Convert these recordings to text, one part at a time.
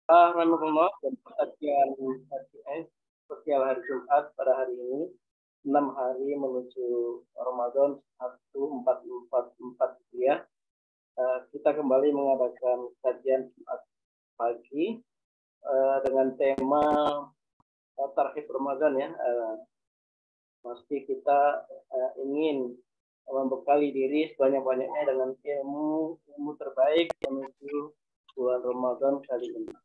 Alhamdulillah, dan kajian RKS spesial hari Jumat pada hari ini 6 hari menuju Ramadan 1444 ya. Kita kembali mengadakan kajian Jumat pagi dengan tema Tarhib Ramadan ya. Pasti kita ingin membekali diri sebanyak-banyaknya dengan ilmu terbaik menuju bulan Ramadan kali ini.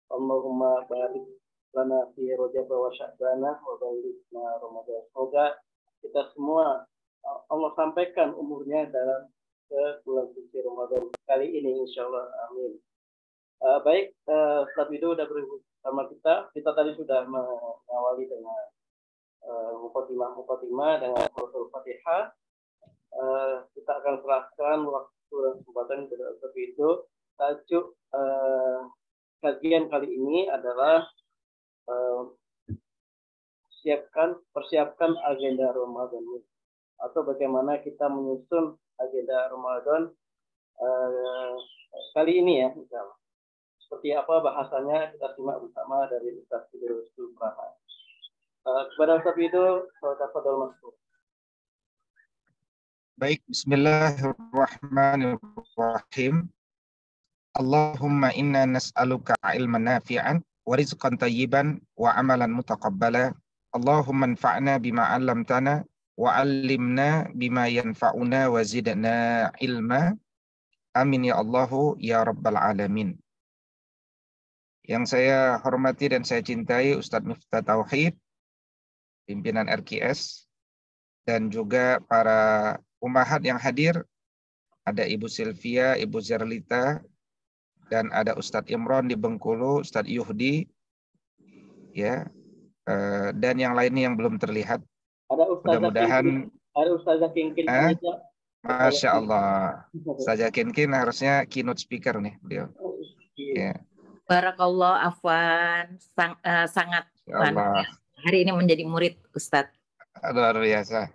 Allahumma barik lana fi Rajab wa Sya'bana wa balighna Ramadan. Semoga kita semua Allah sampaikan umurnya dalam ke bulan suci Ramadan kali ini insyaallah, amin. Baik, setelah itu sudah bersama kita tadi sudah mengawali dengan muqaddimah dengan suratul Fatihah. Kita akan serahkan waktu dan kesempatan seperti itu. Tajuk kajian kali ini adalah persiapkan agenda Ramadan, atau bagaimana kita menyusun agenda Ramadan kali ini ya, misalnya. Seperti apa bahasanya kita simak bersama dari Ustaz Idrus Sulpraha. Kepada Ustaz itu, tafadhol masuk. Baik, bismillahirrahmanirrahim. Allahumma inna nas'aluka ilman nafi'an wa rizqan tayyiban wa amalan mutaqabbala. Allahumma anfa'na bima 'allamtana wa 'allimna bima yanfa'una wa zidna ilma. Amin ya Allahu ya rabbal alamin. Yang saya hormati dan saya cintai Ustadz Miftah Tauhid, pimpinan RKS, dan juga para ummahat yang hadir. Ada Ibu Sylvia, Ibu Zerlita, dan ada Ustadz Imron di Bengkulu, Ustadz Yuhdi, ya, dan yang lainnya yang belum terlihat. Mudah-mudahan ada Ustazah Kinkin. Masya Allah, Ustazah Kinkin harusnya keynote speaker nih beliau. Ya. Barakallah, Afwan, sangat Allah. Hari ini menjadi murid Ustadz. Luar biasa.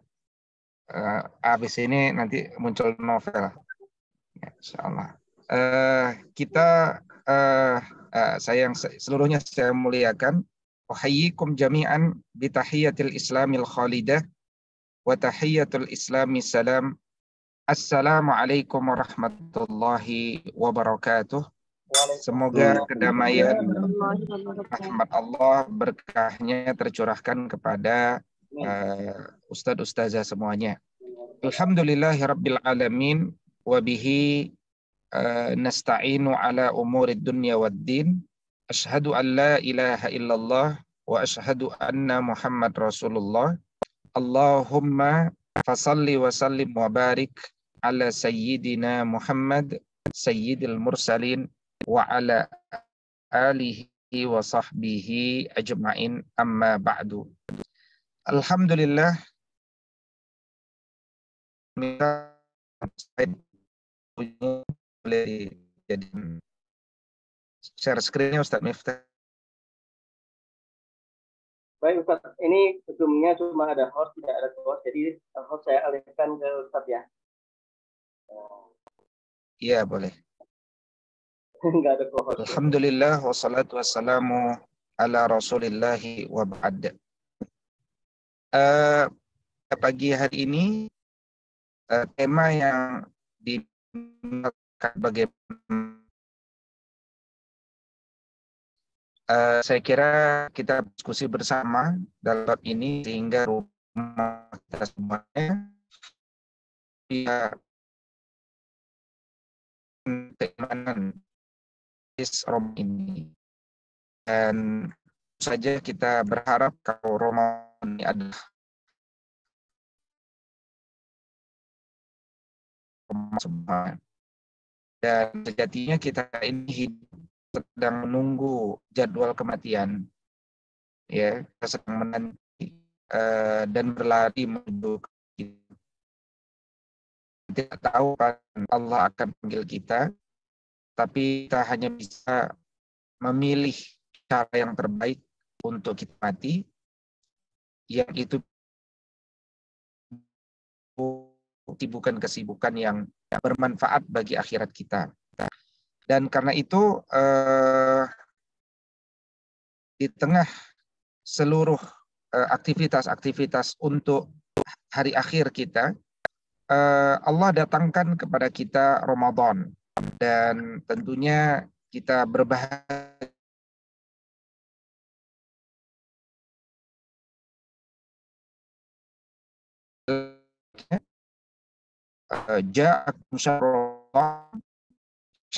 Habis ini nanti muncul novel. Insya Allah. Saya yang seluruhnya saya muliakan. Uhayyikum jami'an bitahiyyatil islamil khalidah wa tahiyyatul islami salam. Assalamualaikum warahmatullahi wabarakatuh. Semoga kedamaian, rahmat Allah, berkahnya tercurahkan kepada ustadz-ustazah semuanya. Alhamdulillahirabbil alamin wa bihi nasta'inu ala umurid dunya waddin. Asyhadu an la ilaha illallah wa asyhadu anna Muhammad Rasulullah. Allahumma fasalli wa sallim wa barik ala sayyidina Muhammad sayyidil mursalin wa ala alihi wa sahbihi ajma'in, amma ba'du. Alhamdulillah, boleh jadi share screen-nya Ustaz Miftah. Baik Ustaz, ini sebelumnya cuma ada host, tidak ada host, jadi host saya alihkan ke Ustaz ya. Iya, boleh. Enggak ada host. Alhamdulillah wassalatu wassalamu ala rasulillahi wa ba'd. Pagi hari ini tema yang bagaimana saya kira kita diskusi bersama dalam bab ini sehingga rumah kita semuanya ya keimanan Ramadan ini, dan saja kita berharap kalau Ramadan ini adalah semua, dan sejatinya kita ini hidup sedang menunggu jadwal kematian, ya, kita sedang menanti dan berlari menuju kita. Tidak tahu kapan Allah akan panggil kita, tapi kita hanya bisa memilih cara yang terbaik untuk kita mati, yang itu bukan kesibukan yang bermanfaat bagi akhirat kita. Dan karena itu di tengah seluruh aktivitas-aktivitas untuk hari akhir kita, Allah datangkan kepada kita Ramadan, dan tentunya kita berbahagia ja'akum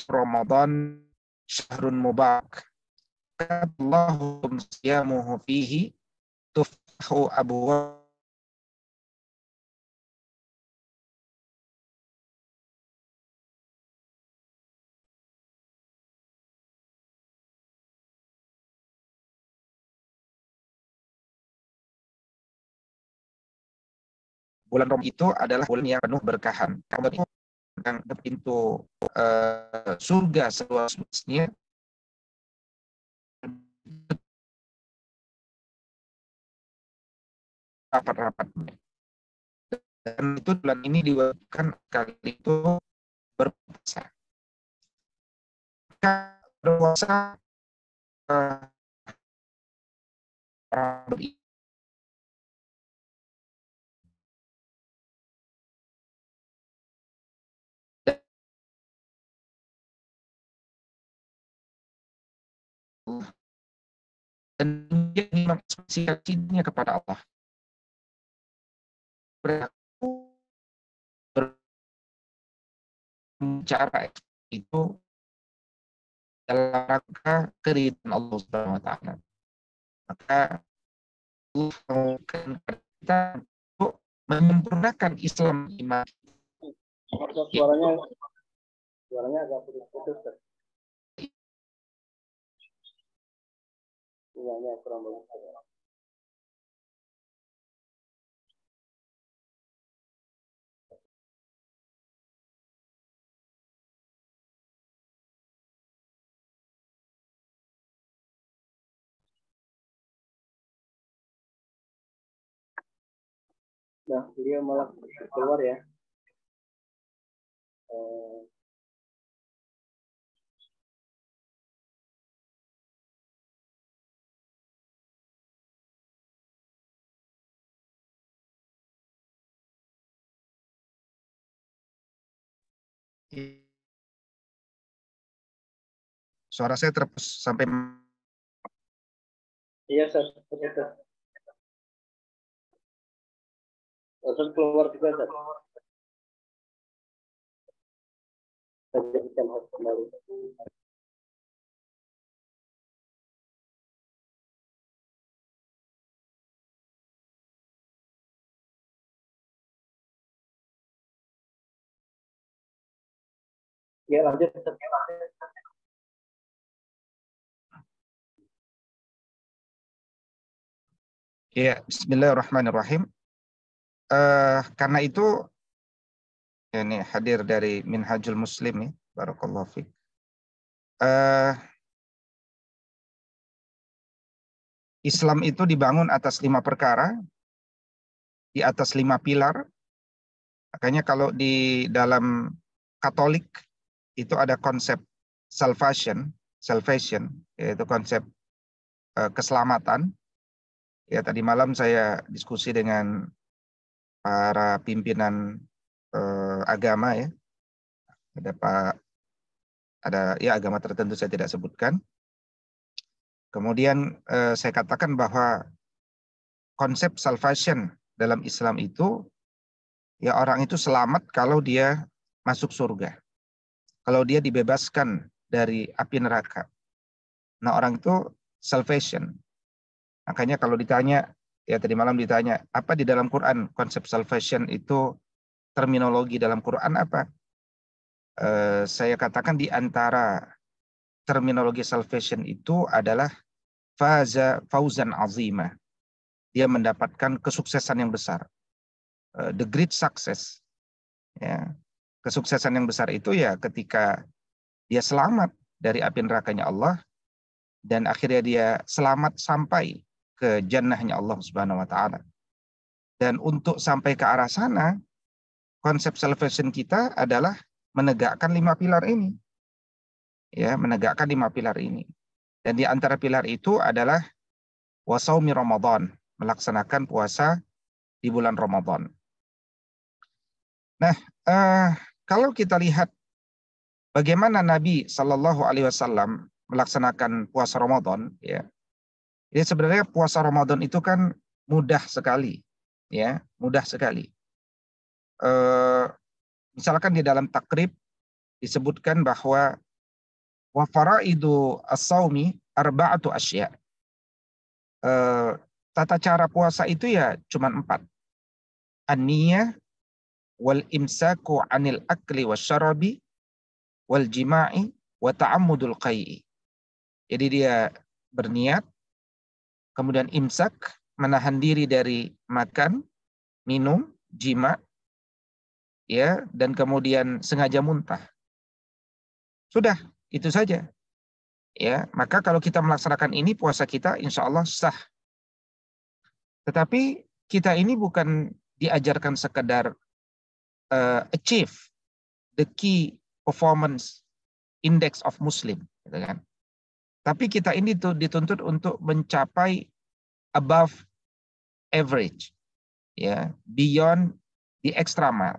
Ramadan syahrun mubarak Allahum siyamuhu fihi tuftahu abwaab bulan Ramadan itu adalah bulan yang penuh berkahan. Ramadan itu yang pintu surga seluas-luasnya. Rapat-rapatnya. Dan itu bulan ini diwajibkan kali itu berpuasa. Maka berpuasa dan dia mengekspresikan cintanya kepada Allah. Cara itu dalam rangka keridhaan Allah Subhanahu wa taala. Maka Allah menginginkan kita untuk menyempurnakan Islam iman. Suaranya agak putus-putus. Sinyalnya kurang bagus. Nah, beliau malah keluar ya. Suara saya terputus sampai. Iya, saya terputus. Langsung keluar juga, Ustaz. Saya jadikan host kembali. Ya, lanjut. Ya, bismillahirrahmanirrahim. Karena itu ini hadir dari Minhajul Muslim ya, barakallahu fiik. Islam itu dibangun atas 5 perkara, di atas 5 pilar. Makanya kalau di dalam Katolik itu ada konsep salvation, yaitu konsep keselamatan. Ya, tadi malam saya diskusi dengan para pimpinan agama ya. Ada ya agama tertentu saya tidak sebutkan. Kemudian saya katakan bahwa konsep salvation dalam Islam itu ya orang itu selamat kalau dia masuk surga. Kalau dia dibebaskan dari api neraka. Nah, orang itu salvation. Makanya kalau ditanya, ya tadi malam ditanya, apa di dalam Quran konsep salvation itu, terminologi dalam Quran apa? Saya katakan di antara terminologi salvation itu adalah fauzan azimah. Dia mendapatkan kesuksesan yang besar. The great success. Ya. Kesuksesan yang besar itu ya ketika dia selamat dari api nerakanya Allah dan akhirnya dia selamat sampai ke jannahnya Allah Subhanahu wa taala. Dan untuk sampai ke arah sana, konsep salvation kita adalah menegakkan 5 pilar ini. Ya, menegakkan 5 pilar ini. Dan di antara pilar itu adalah wa shaumi Ramadan, melaksanakan puasa di bulan Ramadan. Nah, kalau kita lihat bagaimana Nabi Shallallahu Alaihi Wasallam melaksanakan puasa Ramadan, ya, jadi sebenarnya puasa Ramadan itu kan mudah sekali, ya, mudah sekali. Misalkan di dalam takrib disebutkan bahwa wa faraidu as-saumi arba'atu asya. Tata cara puasa itu ya cuma 4. An-niyah wal imsaku 'anil akli wasyarabi wal jima'i wa ta'ammudul qai'i. Jadi dia berniat, kemudian imsak, menahan diri dari makan, minum, jima, ya, dan kemudian sengaja muntah. Sudah, itu saja. Ya, maka kalau kita melaksanakan ini, puasa kita insya Allah sah. Tetapi kita ini bukan diajarkan sekedar achieve the key performance index of Muslim, gitu kan? Tapi kita ini dituntut untuk mencapai above average, ya, beyond the extra mile.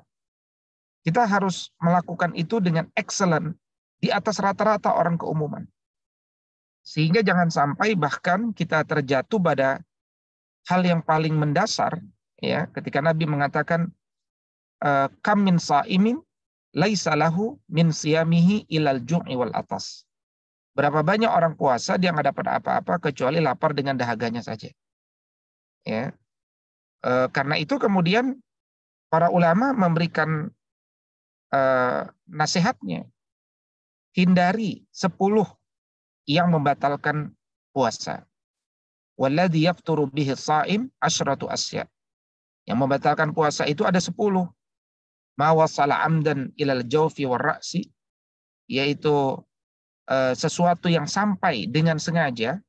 Kita harus melakukan itu dengan excellent, di atas rata-rata orang keumuman. Sehingga jangan sampai bahkan kita terjatuh pada hal yang paling mendasar, ya, ketika Nabi mengatakan kam min sa'imin laisa lahu min siyamihi ilal jum'i wal atas. Berapa banyak orang puasa dia nggak dapat apa-apa kecuali lapar dengan dahaganya saja. Ya. Karena itu kemudian para ulama memberikan nasihatnya, hindari 10 yang membatalkan puasa. Walladzi yafturu bihi shaim asyratu asya. Yang membatalkan puasa itu ada 10. Ma wasala amdan ilal jawfi war ra'si, yaitu sesuatu yang sampai dengan sengaja,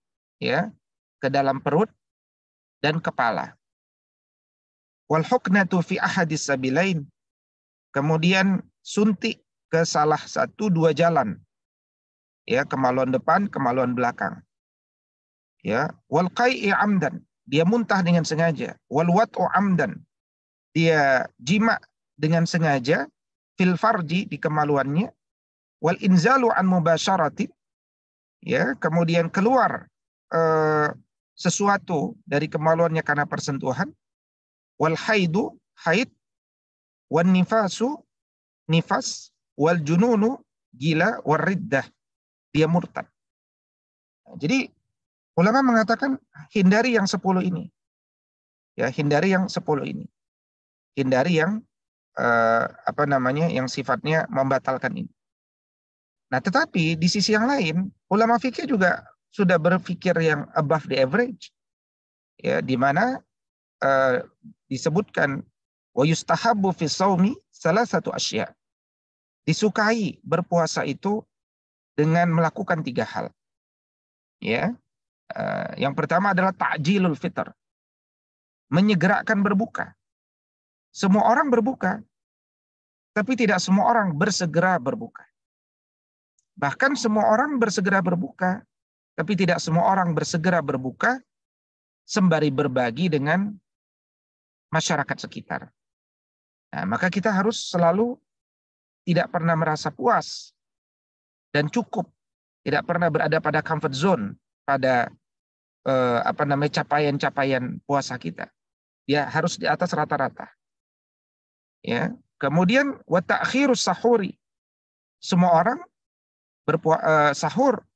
ya, ke dalam perut dan kepala. Wal huknatu fi ahadis sabilain, kemudian suntik ke salah satu 2 jalan, ya, kemaluan depan, kemaluan belakang. Ya, wal qai'i amdan, dia muntah dengan sengaja. Wal wat'u amdan, dia jima dengan sengaja, fil farji, di kemaluannya. Wal inzalu an mubasyarati, ya, kemudian keluar sesuatu dari kemaluannya karena persentuhan. Wal haidu, haid. Wan nifasu, nifas. Wal jununu, gila. Wal riddah, dia murtad. Jadi ulama mengatakan hindari yang 10 ini. Ya, hindari yang 10 ini. Hindari yang yang sifatnya membatalkan ini. Nah, tetapi di sisi yang lain, ulama fikih juga sudah berpikir yang above the average. Ya, di mana disebutkan wa yustahabbu fi shaumi salasatu asya. Disukai berpuasa itu dengan melakukan 3 hal. Ya. Yang pertama adalah ta'jilul fitr. Menyegerakan berbuka. Semua orang berbuka, tapi tidak semua orang bersegera berbuka. Bahkan semua orang bersegera berbuka, tapi tidak semua orang bersegera berbuka sembari berbagi dengan masyarakat sekitar. Nah, maka kita harus selalu tidak pernah merasa puas dan cukup, tidak pernah berada pada comfort zone, pada capaian-capaian puasa kita. Dia harus di atas rata-rata. Ya. Kemudian wa ta'khirus sahuri. Semua orang sahur,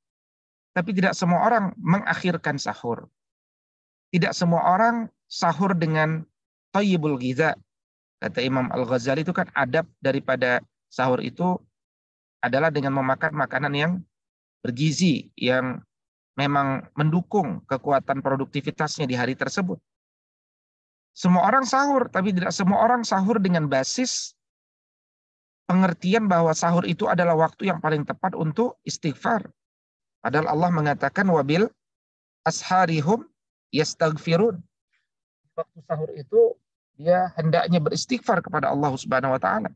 tapi tidak semua orang mengakhirkan sahur. Tidak semua orang sahur dengan thayyibul ghiza. Kata Imam Al-Ghazali itu kan adab daripada sahur itu adalah dengan memakan makanan yang bergizi, yang memang mendukung kekuatan produktivitasnya di hari tersebut. Semua orang sahur, tapi tidak semua orang sahur dengan basis pengertian bahwa sahur itu adalah waktu yang paling tepat untuk istighfar. Padahal Allah mengatakan wabil asharihum yastaghfirun. Waktu sahur itu dia hendaknya beristighfar kepada Allah Subhanahu wa taala.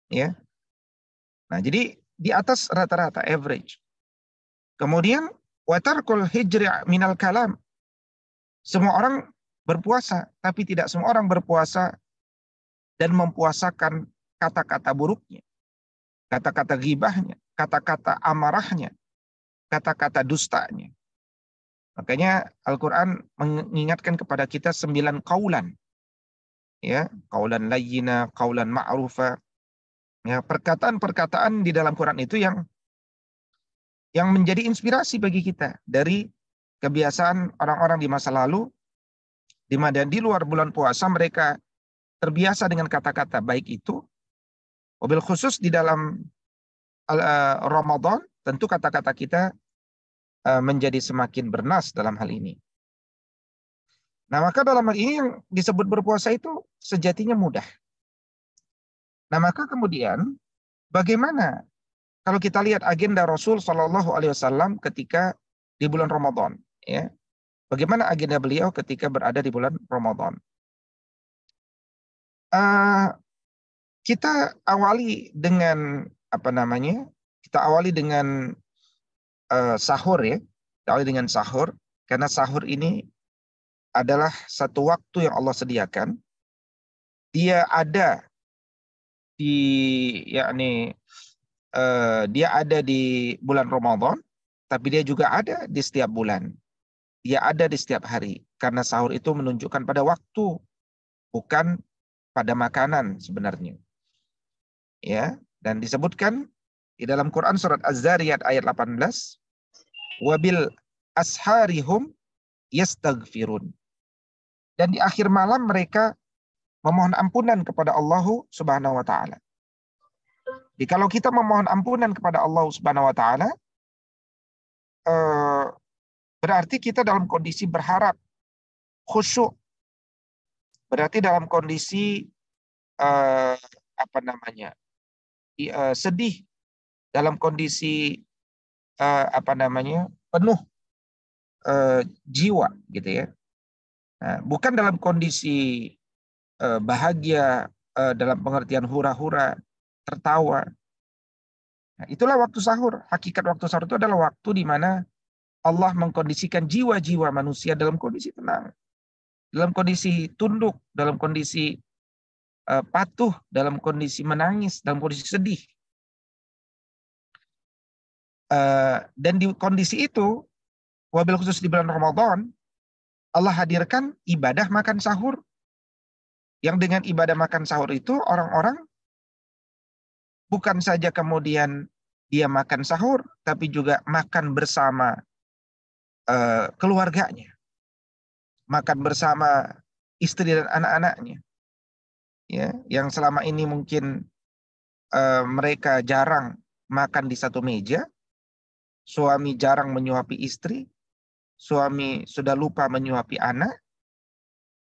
Ya. Nah, jadi di atas rata-rata average. Kemudian wa tarkul hijri minal kalam. Semua orang berpuasa, tapi tidak semua orang berpuasa dan mempuasakan kata-kata buruknya, kata-kata ghibahnya, kata-kata amarahnya, kata-kata dustanya. Makanya Al-Quran mengingatkan kepada kita 9 kaulan. Ya, kaulan layyina, kaulan ma'rufa. Ya, perkataan-perkataan di dalam Quran itu yang menjadi inspirasi bagi kita dari kebiasaan orang-orang di masa lalu, di mana di luar bulan puasa mereka terbiasa dengan kata-kata baik itu. Wabil khusus di dalam Ramadan, tentu kata-kata kita menjadi semakin bernas dalam hal ini. Nah, maka dalam hal ini yang disebut berpuasa itu sejatinya mudah. Nah, maka kemudian bagaimana kalau kita lihat agenda Rasul Shallallahu Alaihi Wasallam ketika di bulan Ramadan, ya, bagaimana agenda beliau ketika berada di bulan Ramadan? Kita awali dengan apa namanya? Kita awali dengan sahur, ya. Kita awali dengan sahur karena sahur ini adalah satu waktu yang Allah sediakan. Dia ada di yakni dia ada di bulan Ramadan, tapi dia juga ada di setiap bulan. Dia ada di setiap hari karena sahur itu menunjukkan pada waktu, bukan pada makanan sebenarnya. Ya, dan disebutkan di dalam Quran surat Az-Zariyat ayat 18, wabil asharihum yastaghfirun. Dan di akhir malam mereka memohon ampunan kepada Allah Subhanahu wa taala. Jadi kalau kita memohon ampunan kepada Allah Subhanahu wa taala, berarti kita dalam kondisi berharap, khusyuk. Berarti dalam kondisi apa namanya? Sedih, dalam kondisi apa namanya? Penuh jiwa gitu ya. Nah, bukan dalam kondisi bahagia dalam pengertian hura-hura, tertawa. Nah, itulah waktu sahur. Hakikat waktu sahur itu adalah waktu di mana Allah mengkondisikan jiwa-jiwa manusia dalam kondisi tenang, dalam kondisi tunduk, dalam kondisi patuh, dalam kondisi menangis, dalam kondisi sedih. Dan di kondisi itu, wabil khusus di bulan Ramadan, Allah hadirkan ibadah makan sahur. Yang dengan ibadah makan sahur itu orang-orang bukan saja kemudian dia makan sahur, tapi juga makan bersama keluarganya, makan bersama istri dan anak-anaknya, ya, yang selama ini mungkin mereka jarang makan di satu meja, suami jarang menyuapi istri, suami sudah lupa menyuapi anak.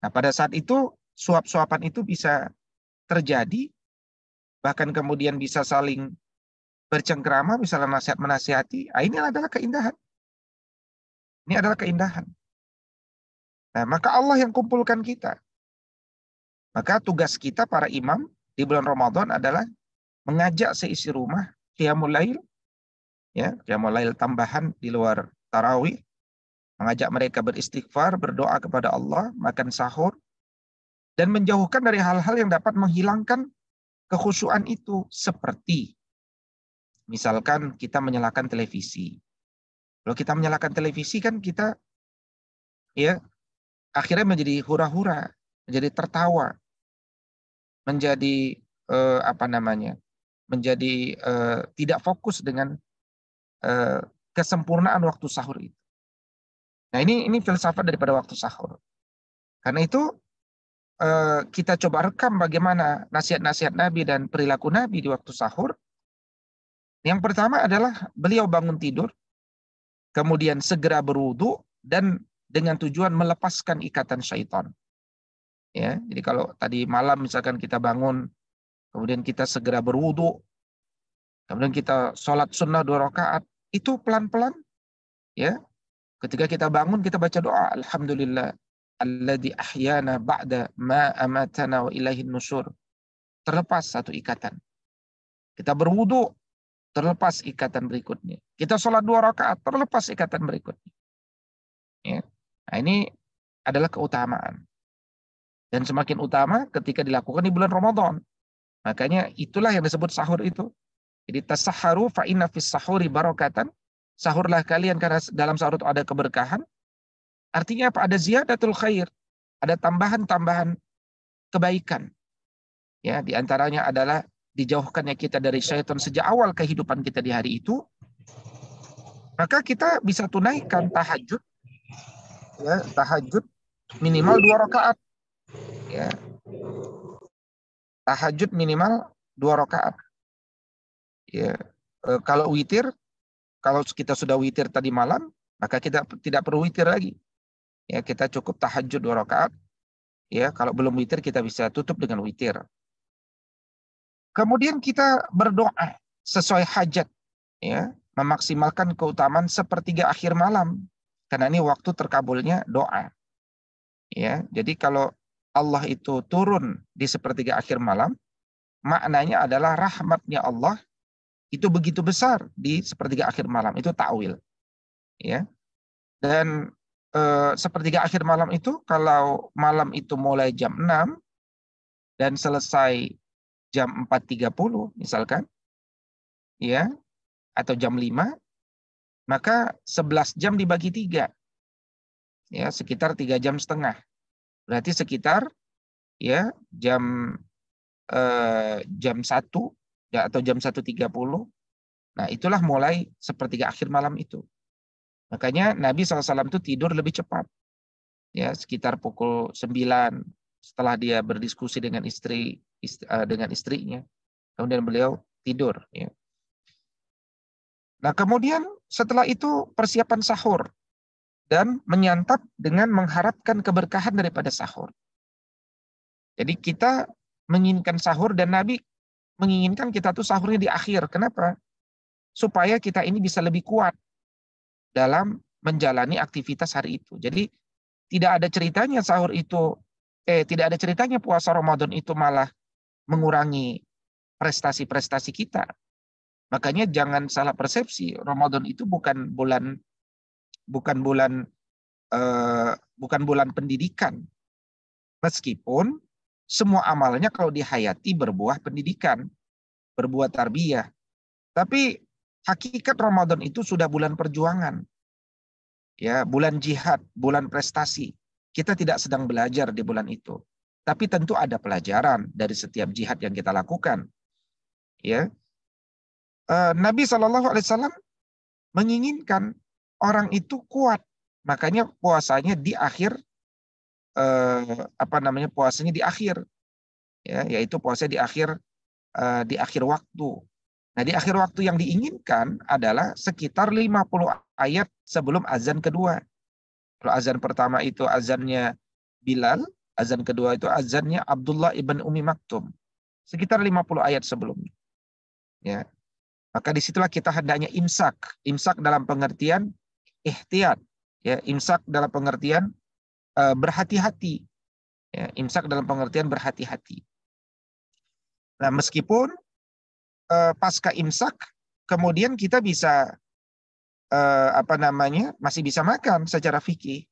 Nah, pada saat itu suap-suapan itu bisa terjadi, bahkan kemudian bisa saling bercengkrama, bisa nasihat menasihati. Ini adalah keindahan. Ini adalah keindahan. Nah, maka Allah yang kumpulkan kita. Maka tugas kita para imam di bulan Ramadan adalah mengajak seisi rumah qiyamul lail, ya, qiyamul lail tambahan di luar tarawih, mengajak mereka beristighfar, berdoa kepada Allah, makan sahur, dan menjauhkan dari hal-hal yang dapat menghilangkan kekhusyuan itu, seperti misalkan kita menyalakan televisi. Kalau kita menyalakan televisi kan kita ya akhirnya menjadi hura-hura, menjadi tertawa, menjadi apa namanya? Menjadi tidak fokus dengan kesempurnaan waktu sahur itu. Nah, ini filsafat daripada waktu sahur. Karena itu kita coba rekam bagaimana nasihat-nasihat Nabi dan perilaku Nabi di waktu sahur. Yang pertama adalah beliau bangun tidur, kemudian segera berwudu dan dengan tujuan melepaskan ikatan syaitan. Ya, jadi kalau tadi malam misalkan kita bangun, kemudian kita segera berwudu, kemudian kita sholat sunnah 2 rakaat, itu pelan-pelan, ya. Ketika kita bangun kita baca doa, alhamdulillah alladzi ahyana ba'da ma amatana wa ilaihin nusyur. Terlepas satu ikatan. Kita berwudu, terlepas ikatan berikutnya. Kita sholat 2 rakaat, terlepas ikatan berikutnya. Ya. Nah, ini adalah keutamaan. Dan semakin utama ketika dilakukan di bulan Ramadan. Makanya itulah yang disebut sahur itu. Jadi tasahharu fa inna fis sahuri barakatan. Sahurlah kalian karena dalam sahur itu ada keberkahan. Artinya apa? Ada ziyadatul khair. Ada tambahan-tambahan kebaikan. Ya, di antaranya adalah dijauhkannya kita dari syaitan sejak awal kehidupan kita di hari itu. Maka kita bisa tunaikan tahajud, ya, tahajud minimal 2 rakaat. Ya. Tahajud minimal 2 rakaat. Ya. Kalau witir, kalau kita sudah witir tadi malam, maka kita tidak perlu witir lagi. Ya, kita cukup tahajud 2 rakaat. Ya, kalau belum witir kita bisa tutup dengan witir. Kemudian kita berdoa sesuai hajat, ya, memaksimalkan keutamaan sepertiga akhir malam. Karena ini waktu terkabulnya doa. Ya, jadi kalau Allah itu turun di sepertiga akhir malam, maknanya adalah rahmatnya Allah itu begitu besar di sepertiga akhir malam. Itu ta'wil. Ya. Dan sepertiga akhir malam itu, kalau malam itu mulai jam 6 dan selesai jam 4.30 misalkan, ya, atau jam 5, maka 11 jam dibagi 3. Ya, sekitar 3,5 jam. Berarti sekitar, ya, jam 1 ya, atau jam 1.30. Nah, itulah mulai sepertiga akhir malam itu. Makanya Nabi SAW itu tidur lebih cepat. Ya, sekitar pukul 9 setelah dia berdiskusi dengan istrinya. Kemudian beliau tidur, ya. Nah, kemudian setelah itu persiapan sahur dan menyantap dengan mengharapkan keberkahan daripada sahur. Jadi kita menginginkan sahur dan Nabi menginginkan kita tuh sahurnya di akhir. Kenapa? Supaya kita ini bisa lebih kuat dalam menjalani aktivitas hari itu. Jadi tidak ada ceritanya sahur itu, tidak ada ceritanya puasa Ramadan itu malah mengurangi prestasi-prestasi kita. Makanya jangan salah persepsi, Ramadan itu bukan bulan pendidikan. Meskipun semua amalnya kalau dihayati berbuah pendidikan, berbuah tarbiyah. Tapi hakikat Ramadan itu sudah bulan perjuangan. Ya, bulan jihad, bulan prestasi. Kita tidak sedang belajar di bulan itu. Tapi tentu ada pelajaran dari setiap jihad yang kita lakukan. Ya. Nabi SAW menginginkan orang itu kuat. Makanya puasanya di akhir puasanya di akhir. Ya, yaitu puasa di akhir waktu. Nah, di akhir waktu yang diinginkan adalah sekitar 50 ayat sebelum azan kedua. Kalau azan pertama itu azannya Bilal, azan kedua itu azannya Abdullah ibn Umi Maktum. Sekitar 50 ayat sebelumnya. Ya. Maka disitulah kita hendaknya imsak. Imsak dalam pengertian ihtiyat. Ya, imsak dalam pengertian berhati-hati. Ya, imsak dalam pengertian berhati-hati. Nah, meskipun pasca imsak, kemudian kita bisa masih bisa makan secara fikih.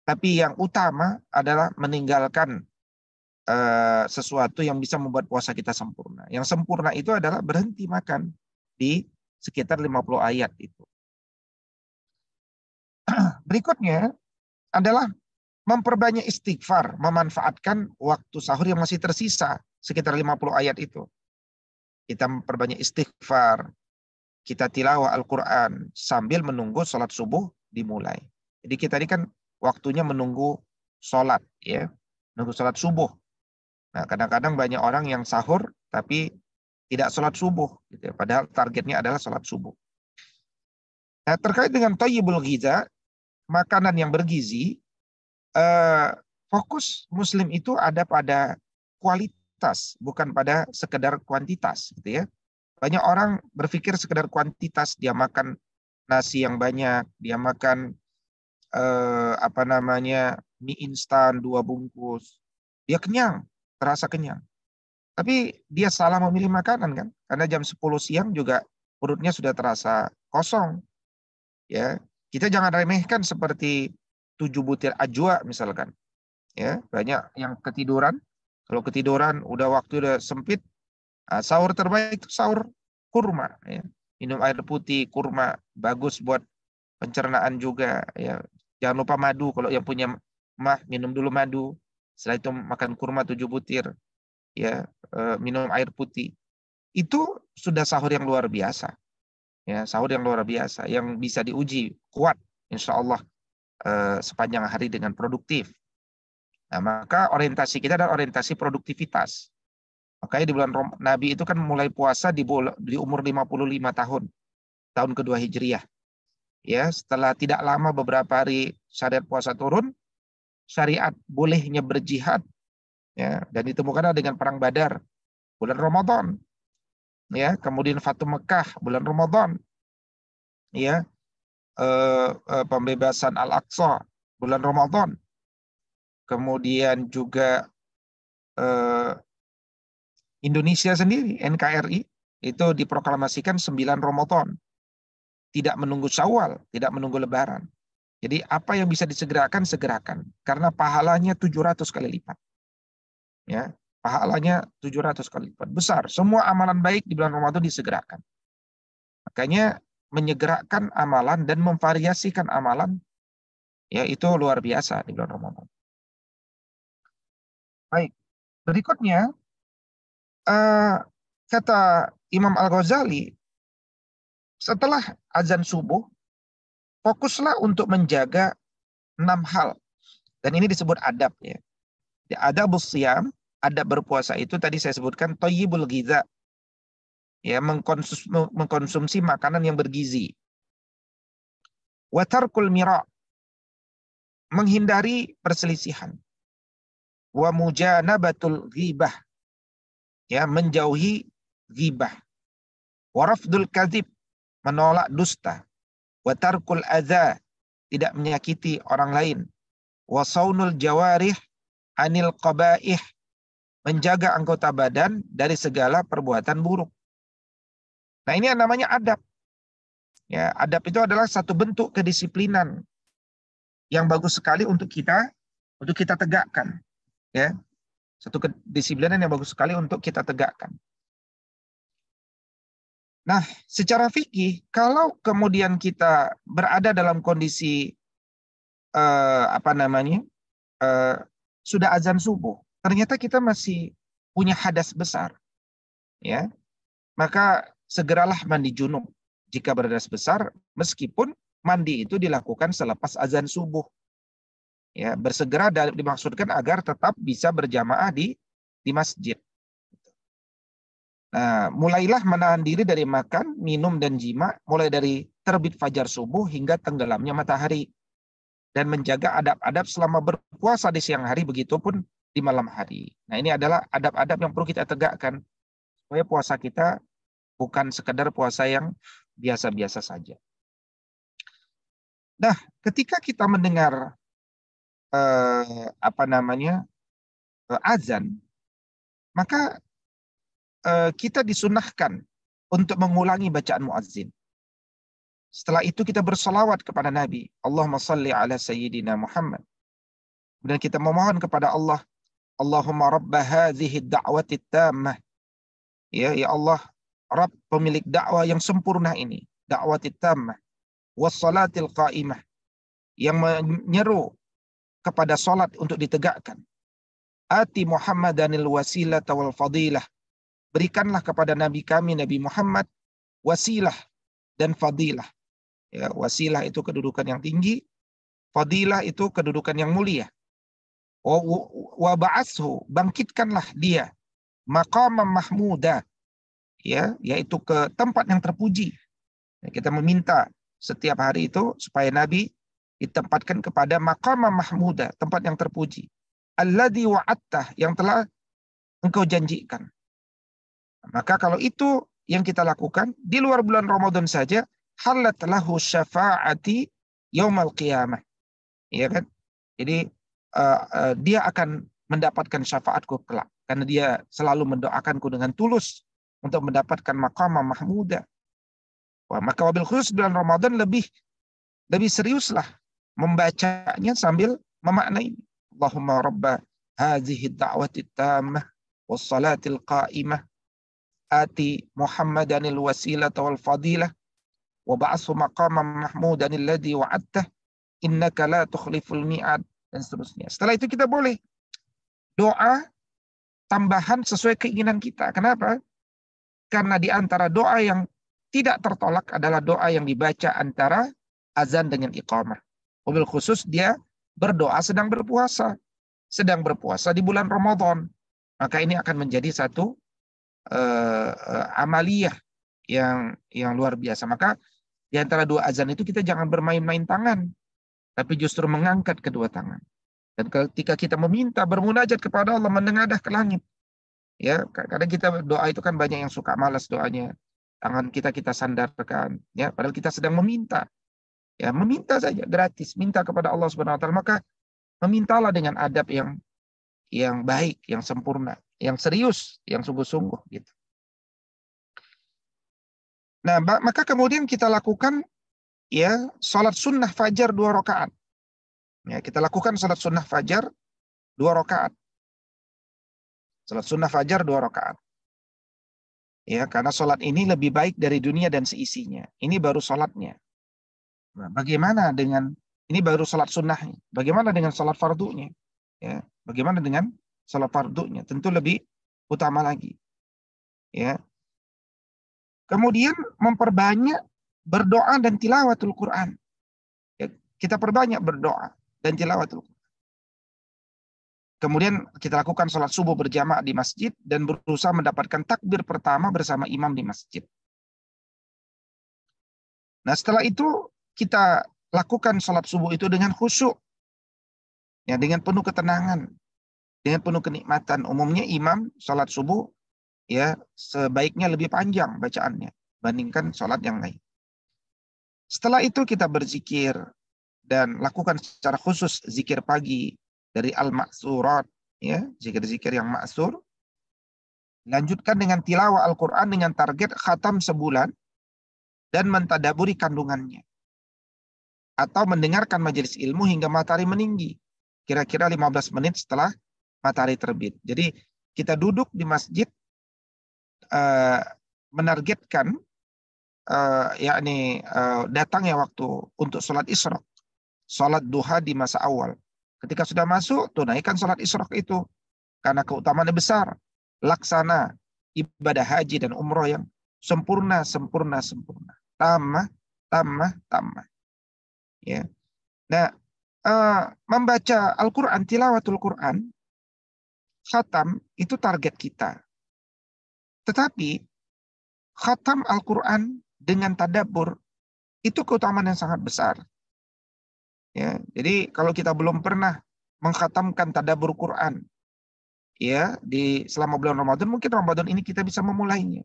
Tapi yang utama adalah meninggalkan sesuatu yang bisa membuat puasa kita sempurna. Yang sempurna itu adalah berhenti makan di sekitar 50 ayat itu. Berikutnya adalah memperbanyak istighfar, memanfaatkan waktu sahur yang masih tersisa sekitar 50 ayat itu. Kita memperbanyak istighfar, kita tilawah Al-Quran sambil menunggu sholat subuh dimulai. Jadi kita ini kan waktunya menunggu sholat, ya, menunggu sholat subuh. Nah, kadang-kadang banyak orang yang sahur tapi tidak sholat subuh, gitu ya. Padahal targetnya adalah sholat subuh. Nah, terkait dengan thayyibul ghiza, makanan yang bergizi, fokus Muslim itu ada pada kualitas, bukan pada sekedar kuantitas, gitu ya. Banyak orang berpikir sekedar kuantitas, dia makan nasi yang banyak, dia makan mie instan 2 bungkus, dia kenyang, terasa kenyang. Tapi dia salah memilih makanan kan, karena jam 10 siang juga perutnya sudah terasa kosong. Ya, kita jangan remehkan seperti 7 butir ajwa misalkan. Ya, banyak yang ketiduran. Kalau ketiduran udah sempit, sahur terbaik itu sahur kurma. Ya. Minum air putih, kurma, bagus buat pencernaan juga. Ya. Jangan lupa madu, kalau yang punya mah minum dulu madu. Setelah itu makan kurma 7 butir. Ya, minum air putih. Itu sudah sahur yang luar biasa. Ya, sahur yang luar biasa, yang bisa diuji kuat, insya Allah sepanjang hari dengan produktif. Nah, maka orientasi kita adalah orientasi produktivitas. Makanya di bulan Nabi itu kan mulai puasa di umur 55 tahun, tahun kedua Hijriah. Ya, setelah tidak lama beberapa hari syariat puasa turun, syariat bolehnya berjihad, ya, dan ditemukan dengan perang Badar bulan Ramadan. Ya, kemudian Fatu Mekah bulan Ramadan. Ya, pembebasan Al-Aqsa bulan Ramadan. Kemudian juga Indonesia sendiri, NKRI, itu diproklamasikan 9 Ramadan. Tidak menunggu Syawal, tidak menunggu Lebaran. Jadi apa yang bisa disegerakan, segerakan. Karena pahalanya 700 kali lipat. Ya, pahalanya 700 kali lipat. Besar. Semua amalan baik di bulan Ramadan disegerakan. Makanya menyegerakan amalan dan memvariasikan amalan, ya itu luar biasa di bulan Ramadan. Baik, berikutnya kata Imam Al-Ghazali, setelah azan subuh, fokuslah untuk menjaga 6 hal. Dan ini disebut adab. Ya. Adabus siyam, adab berpuasa itu tadi saya sebutkan thayyibul ghiza. Ya, mengkonsumsi makanan yang bergizi. Wa tarkul mira, menghindari perselisihan. Wa mujanabatul ghibah, ya, menjauhi ghibah. Wa rafdul kadzib, menolak dusta. Wa tarkul adza, tidak menyakiti orang lain. Wa saunul jawarih anil qabaih, menjaga anggota badan dari segala perbuatan buruk. Nah, ini yang namanya adab. Ya, adab itu adalah satu bentuk kedisiplinan yang bagus sekali untuk kita tegakkan. Ya, satu kedisiplinan yang bagus sekali untuk kita tegakkan. Nah, secara fikih, kalau kemudian kita berada dalam kondisi sudah azan subuh, ternyata kita masih punya hadas besar, ya, maka segeralah mandi junub jika berhadas besar, meskipun mandi itu dilakukan selepas azan subuh. Ya, bersegera dimaksudkan agar tetap bisa berjamaah di masjid. Nah, mulailah menahan diri dari makan, minum, dan jima, mulai dari terbit fajar subuh hingga tenggelamnya matahari. Dan menjaga adab-adab selama berpuasa di siang hari, begitupun di malam hari. Nah, ini adalah adab-adab yang perlu kita tegakkan, supaya puasa kita bukan sekedar puasa yang biasa-biasa saja. Nah, ketika kita mendengar azan, maka kita disunahkan untuk mengulangi bacaan muazzin. Setelah itu kita bersolawat kepada Nabi. Allahumma salli ala Sayyidina Muhammad. Dan kita memohon kepada Allah, Allahumma rabba hadhihi da'wati tammah. Ya Allah, Rabb pemilik dakwah yang sempurna ini, da'wati tammah, wassalatil qa'imah, yang menyeru kepada salat untuk ditegakkan. Ati Muhammadanil wasilah wal fadilah. Berikanlah kepada Nabi kami, Nabi Muhammad, wasilah dan fadilah. Ya, wasilah itu kedudukan yang tinggi, fadilah itu kedudukan yang mulia. Wa ba'ashu, bangkitkanlah dia, maqamam mahmuda, ya, yaitu ke tempat yang terpuji. Ya, kita meminta setiap hari itu supaya Nabi ditempatkan kepada maqamam mahmuda, tempat yang terpuji. Alladzi wa'attah, yang telah engkau janjikan. Maka kalau itu yang kita lakukan di luar bulan Ramadan saja, halat lahu syafa'ati yaumal qiyamah. Ya kan? Jadi dia akan mendapatkan syafaatku kelak karena dia selalu mendoakanku dengan tulus untuk mendapatkan maqamah mahmuda. Wah, maka wabil khusus bulan Ramadan lebih seriuslah membacanya sambil memaknai. Allahumma rabba hadhihi da'wati tammah wassalatil qa'imah ati Muhammadanil wasilata wal fadilah wa ba'athu maqaman mahmudan alladhi wa'adtah innaka la tukhliful mi'ad, dan seterusnya. Setelah itu kita boleh doa tambahan sesuai keinginan kita. Kenapa? Karena di antara doa yang tidak tertolak adalah doa yang dibaca antara azan dengan iqamah. Mobil khusus dia berdoa sedang berpuasa. Sedang berpuasa di bulan Ramadan. Maka ini akan menjadi satu amaliyah yang luar biasa. Maka di antara dua azan itu kita jangan bermain-main tangan, tapi justru mengangkat kedua tangan. Dan ketika kita meminta, bermunajat kepada Allah, menengadah ke langit. Ya, kadang kita doa itu kan banyak yang suka malas doanya. Tangan kita sandarkan, ya, padahal kita sedang meminta. Ya, meminta saja gratis, minta kepada Allah Subhanahu wa taala. Maka memintalah dengan adab yang baik, yang sempurna, yang serius, yang sungguh-sungguh gitu. Nah, maka kemudian kita lakukan ya salat sunnah fajar 2 rakaat. Ya, kita lakukan salat sunnah fajar 2 rakaat. Salat sunnah fajar 2 rakaat. Ya, karena salat ini lebih baik dari dunia dan seisinya. Ini baru salatnya. Nah, bagaimana dengan ini baru salat sunnahnya? Bagaimana dengan salat fardunya? Ya, bagaimana dengan salat fardunya? Tentu lebih utama lagi. Ya. Kemudian memperbanyak berdoa dan tilawatul Quran. Ya, kita perbanyak berdoa dan tilawatul Quran. Kemudian kita lakukan sholat subuh berjamaah di masjid dan berusaha mendapatkan takbir pertama bersama imam di masjid. Nah, setelah itu kita lakukan sholat subuh itu dengan khusyuk, ya, dengan penuh ketenangan, dengan penuh kenikmatan. Umumnya imam sholat subuh ya sebaiknya lebih panjang bacaannya bandingkan sholat yang lain. Setelah itu kita berzikir dan lakukan secara khusus zikir pagi dari al-ma'surat, ya, zikir-zikir yang ma'sur. Lanjutkan dengan tilawah Al-Quran dengan target khatam sebulan dan mentadaburi kandungannya. Atau mendengarkan majelis ilmu hingga matahari meninggi. Kira-kira 15 menit setelah matahari terbit. Jadi kita duduk di masjid menargetkan datangnya waktu untuk sholat isyraq, sholat duha di masa awal. Ketika sudah masuk, tunaikan sholat isyraq itu karena keutamaannya besar. Laksana ibadah haji dan umroh yang sempurna. Tamah. Ya. Nah, membaca Al-Quran, tilawatul Quran, khatam itu target kita. Tetapi khatam Al-Quran dengan tadabbur itu keutamaan yang sangat besar. Ya, jadi kalau kita belum pernah mengkhatamkan tadabbur Quran, ya, selama bulan Ramadan, mungkin Ramadan ini kita bisa memulainya.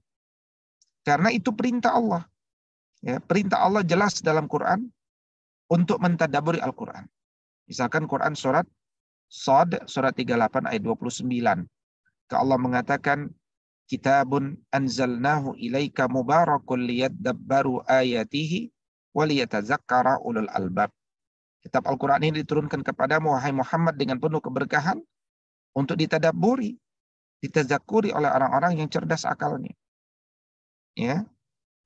Karena itu perintah Allah. Ya, perintah Allah jelas dalam Quran untuk mentadabburi Al-Quran. Misalkan Quran surat Shad, surat 38 ayat 29. Allah mengatakan, Kitabun anzalnahu ilaika mubarakun liyadabbaru ayatihi waliyatazakkara ulul albab. Kitab Al-Quran ini diturunkan kepadamu, wahai Muhammad, dengan penuh keberkahan untuk ditadabburi, ditazakuri oleh orang-orang yang cerdas akalnya. Ya,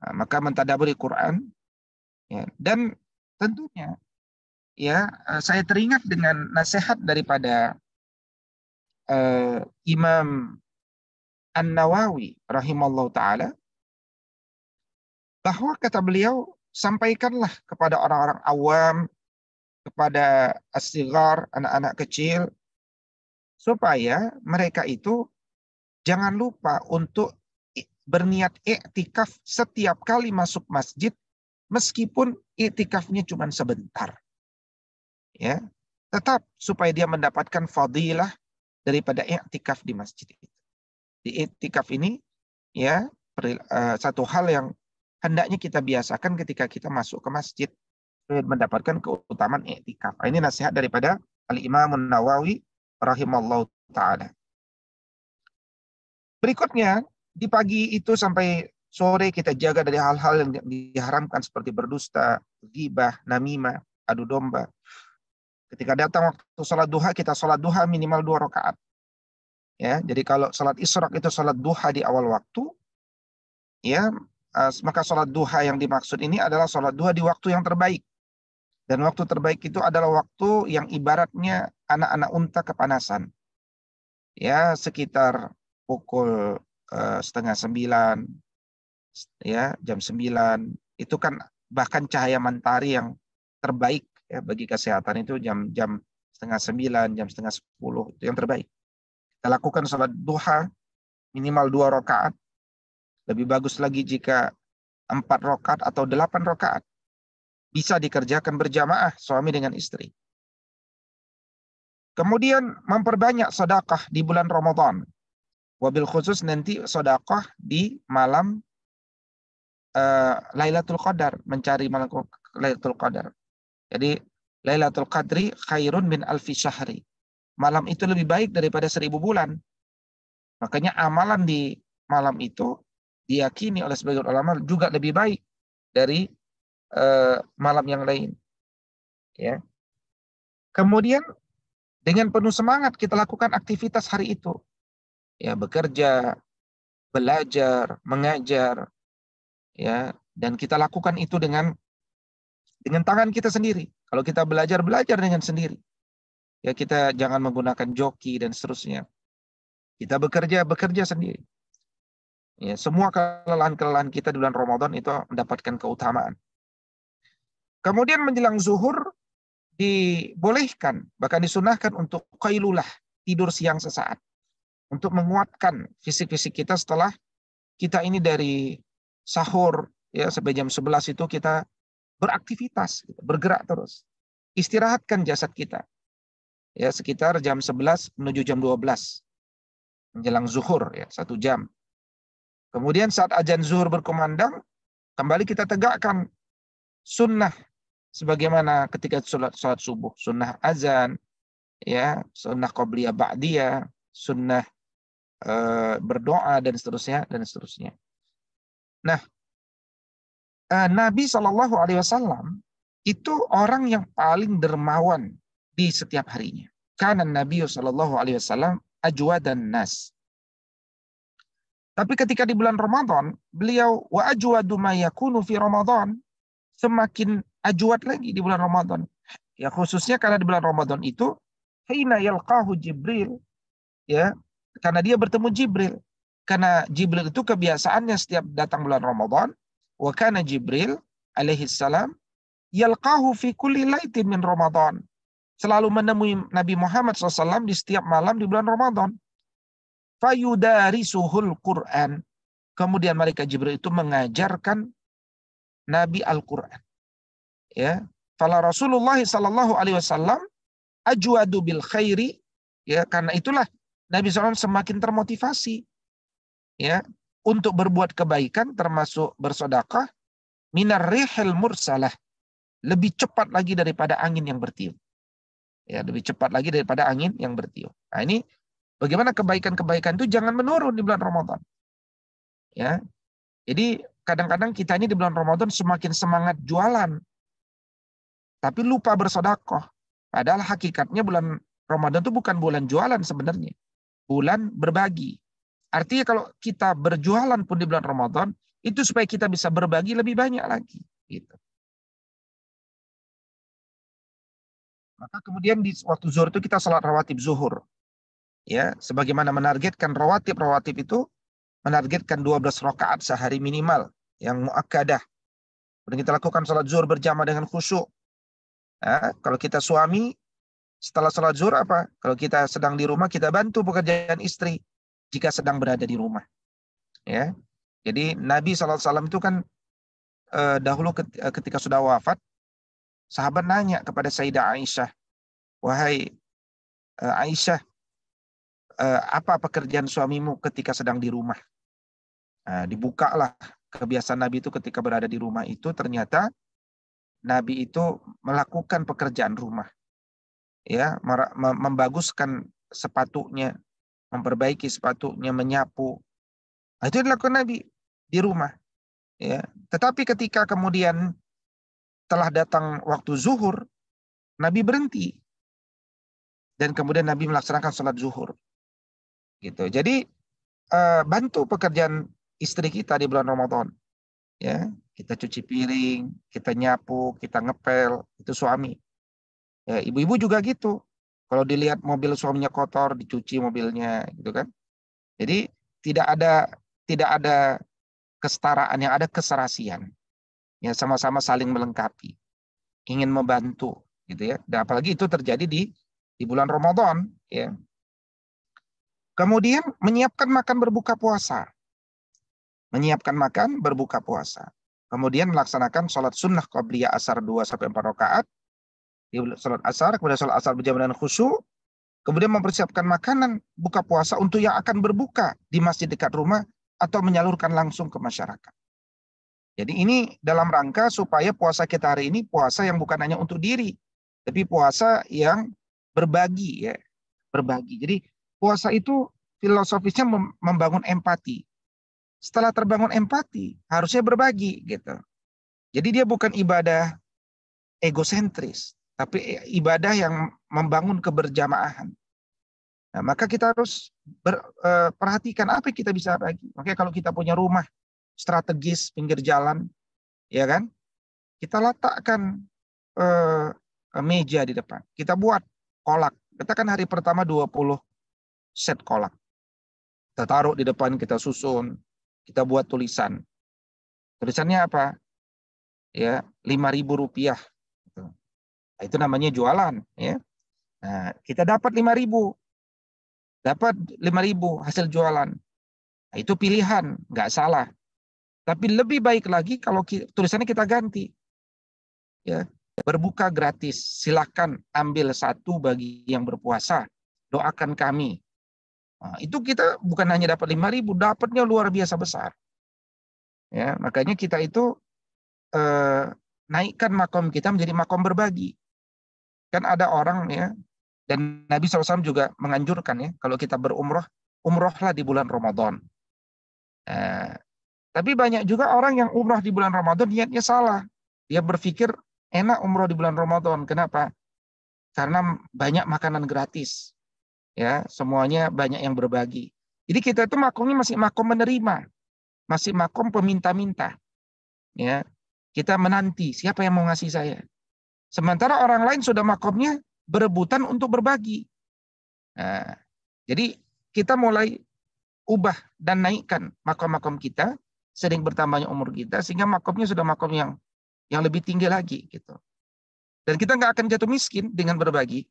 nah, maka mentadabburi Quran. Ya, dan tentunya, ya, saya teringat dengan nasihat daripada Imam An-Nawawi rahimallahu ta'ala, bahwa kata beliau, sampaikanlah kepada orang-orang awam, kepada as-sighar, anak-anak kecil, supaya mereka itu jangan lupa untuk berniat iktikaf setiap kali masuk masjid, meskipun iktikafnya cuma sebentar. Ya, tetap supaya dia mendapatkan fadilah daripada iktikaf di masjid itu. Di iktikaf ini, ya, satu hal yang hendaknya kita biasakan ketika kita masuk ke masjid, mendapatkan keutamaan iktikaf. Ini nasihat daripada Al-Imam An-Nawawi rahimallahu ta'ala. Berikutnya, di pagi itu sampai sore kita jaga dari hal-hal yang diharamkan seperti berdusta, ghibah, namimah. adu domba. Ketika datang waktu sholat duha, kita sholat duha minimal 2 rakaat. Ya, jadi kalau sholat isyraq itu sholat duha di awal waktu, ya, maka sholat duha yang dimaksud ini adalah sholat duha di waktu yang terbaik. Dan waktu terbaik itu adalah waktu yang ibaratnya anak-anak unta kepanasan. Ya, sekitar pukul 8:30, ya, jam 9. Itu kan bahkan cahaya mentari yang terbaik ya bagi kesehatan itu jam 8:30, jam 8:30, itu yang terbaik. Kita lakukan sholat duha minimal 2 rakaat. Lebih bagus lagi jika 4 rakaat atau 8 rakaat. Bisa dikerjakan berjamaah suami dengan istri. Kemudian memperbanyak sedekah di bulan Ramadan. Wabil khusus nanti sedekah di malam Lailatul Qadar, mencari malam Lailatul Qadar. Jadi Lailatul Qadri khairun min alfi syahri. Malam itu lebih baik daripada 1000 bulan. Makanya amalan di malam itu diyakini oleh sebagian ulama juga lebih baik dari malam yang lain. Ya. Kemudian dengan penuh semangat kita lakukan aktivitas hari itu. Ya, bekerja, belajar, mengajar, ya, dan kita lakukan itu dengan tangan kita sendiri. Kalau kita belajar dengan sendiri. Ya, kita jangan menggunakan joki dan seterusnya. Kita bekerja sendiri. Ya, semua kelelahan-kelelahan kita di bulan Ramadan itu mendapatkan keutamaan. Kemudian menjelang zuhur dibolehkan, bahkan disunahkan untuk qailulah, tidur siang sesaat. Untuk menguatkan fisik-fisik kita setelah kita ini dari sahur ya sampai jam 11 itu kita beraktivitas, bergerak terus. Istirahatkan jasad kita. Ya, sekitar jam 11 menuju jam 12. Menjelang zuhur ya, 1 jam. Kemudian saat azan zuhur berkumandang, kembali kita tegakkan sunnah sebagaimana ketika sholat subuh, sunnah azan, ya, sunnah qobliyah ba'diyah, sunnah berdoa dan seterusnya dan seterusnya. Nah, Nabi Shallallahu Alaihi Wasallam itu orang yang paling dermawan di setiap harinya. Karena Nabi Shallallahu Alaihi Wasallam ajwadan nas. Tapi ketika di bulan Ramadan, beliau wa ajwadu ma yakunu fi Ramadan, semakin ajwad lagi di bulan Ramadan. Ya, khususnya karena di bulan Ramadan itu hina yalqahu Jibril, ya, karena dia bertemu Jibril. Karena Jibril itu kebiasaannya setiap datang bulan Ramadan, wa kana Jibril alaihi salam yalqahu fi kulli laitin min Ramadan. Selalu menemui Nabi Muhammad SAW di setiap malam di bulan Ramadan. Fayudarisuhul Quran. Kemudian malaikat Jibril itu mengajarkan Nabi Al-Quran. Ya, fala Rasulullah sallallahu alaihi wasallam ajwadu bil khairi, ya, karena itulah Nabi SAW semakin termotivasi, ya, untuk berbuat kebaikan termasuk bersedekah minar rihil mursalah, lebih cepat lagi daripada angin yang bertiup. Ya, lebih cepat lagi daripada angin yang bertiup. Nah, ini bagaimana kebaikan-kebaikan itu jangan menurun di bulan Ramadan. Ya. Jadi kadang-kadang kita ini di bulan Ramadan semakin semangat jualan, tapi lupa bersedekah. Padahal hakikatnya bulan Ramadan itu bukan bulan jualan sebenarnya. Bulan berbagi. Artinya kalau kita berjualan pun di bulan Ramadan, itu supaya kita bisa berbagi lebih banyak lagi. Gitu. Maka kemudian di waktu zuhur itu kita salat rawatib zuhur. Ya, sebagaimana menargetkan rawatib itu menargetkan 12 rakaat sehari minimal yang muakkadah. Kemudian kita lakukan salat zuhur berjamaah dengan khusyuk. Nah, kalau kita suami setelah salat zuhur apa? Kalau kita sedang di rumah kita bantu pekerjaan istri jika sedang berada di rumah. Ya. Jadi Nabi SAW itu kan dahulu ketika sudah wafat, sahabat nanya kepada Sayyidah Aisyah, wahai Aisyah, apa pekerjaan suamimu ketika sedang di rumah? Dibukalah kebiasaan Nabi itu ketika berada di rumah itu ternyata Nabi itu melakukan pekerjaan rumah, ya, membaguskan sepatunya, memperbaiki sepatunya, menyapu. Nah, itu dilakukan Nabi di rumah. Ya. Tetapi ketika kemudian telah datang waktu zuhur, Nabi berhenti. Dan kemudian Nabi melaksanakan sholat zuhur. Gitu. Jadi bantu pekerjaan istri kita di bulan Ramadan. Ya, kita cuci piring, kita nyapu, kita ngepel, itu suami. Ya, ibu-ibu juga gitu. Kalau dilihat mobil suaminya kotor, dicuci mobilnya, gitu kan. Jadi tidak ada kesetaraan, yang ada keserasian. Ya, sama-sama saling melengkapi, ingin membantu, gitu ya. Dan apalagi itu terjadi di bulan Ramadan, ya. Kemudian menyiapkan makan berbuka puasa. Menyiapkan makan berbuka puasa. Kemudian melaksanakan sholat sunnah qabliyah asar 2-4 rakaat. Di sholat asar, kemudian sholat asar berjamaah dengan khusyuk. Kemudian mempersiapkan makanan buka puasa untuk yang akan berbuka di masjid dekat rumah atau menyalurkan langsung ke masyarakat. Jadi ini dalam rangka supaya puasa kita hari ini puasa yang bukan hanya untuk diri, tapi puasa yang berbagi, ya, berbagi. Jadi puasa itu filosofisnya membangun empati. Setelah terbangun empati, harusnya berbagi, gitu. Jadi dia bukan ibadah egosentris, tapi ibadah yang membangun keberjamaahan. Nah, maka kita harus perhatikan apa yang kita bisa bagi. Makanya kalau kita punya rumah strategis pinggir jalan, ya kan, kita letakkan meja di depan. Kita buat kolak. Katakan hari pertama 20 set kolak. Kita taruh di depan, kita susun. Kita buat tulisan. Tulisannya apa? Ya, Rp5.000. Nah, itu namanya jualan, ya. Nah, kita dapat 5.000. Dapat 5.000 hasil jualan. Nah, itu pilihan, nggak salah. Tapi lebih baik lagi kalau tulisannya kita ganti. Ya, berbuka gratis. Silakan ambil satu bagi yang berpuasa. Doakan kami. Nah, itu kita bukan hanya dapat 5.000, dapatnya luar biasa besar. Ya, makanya kita itu naikkan makom kita menjadi makom berbagi. Kan ada orang, ya, dan Nabi SAW juga menganjurkan, ya, kalau kita berumroh, umrohlah di bulan Ramadan. Tapi banyak juga orang yang umroh di bulan Ramadan niatnya salah. Dia berpikir enak umroh di bulan Ramadan. Kenapa? Karena banyak makanan gratis. Ya, semuanya banyak yang berbagi. Jadi kita itu makomnya masih makom menerima, masih makom peminta-minta. Ya, kita menanti siapa yang mau ngasih saya. Sementara orang lain sudah makomnya berebutan untuk berbagi. Nah, jadi kita mulai ubah dan naikkan makom-makom kita sering bertambahnya umur kita sehingga makomnya sudah makom yang lebih tinggi lagi, gitu. Dan kita nggak akan jatuh miskin dengan berbagi.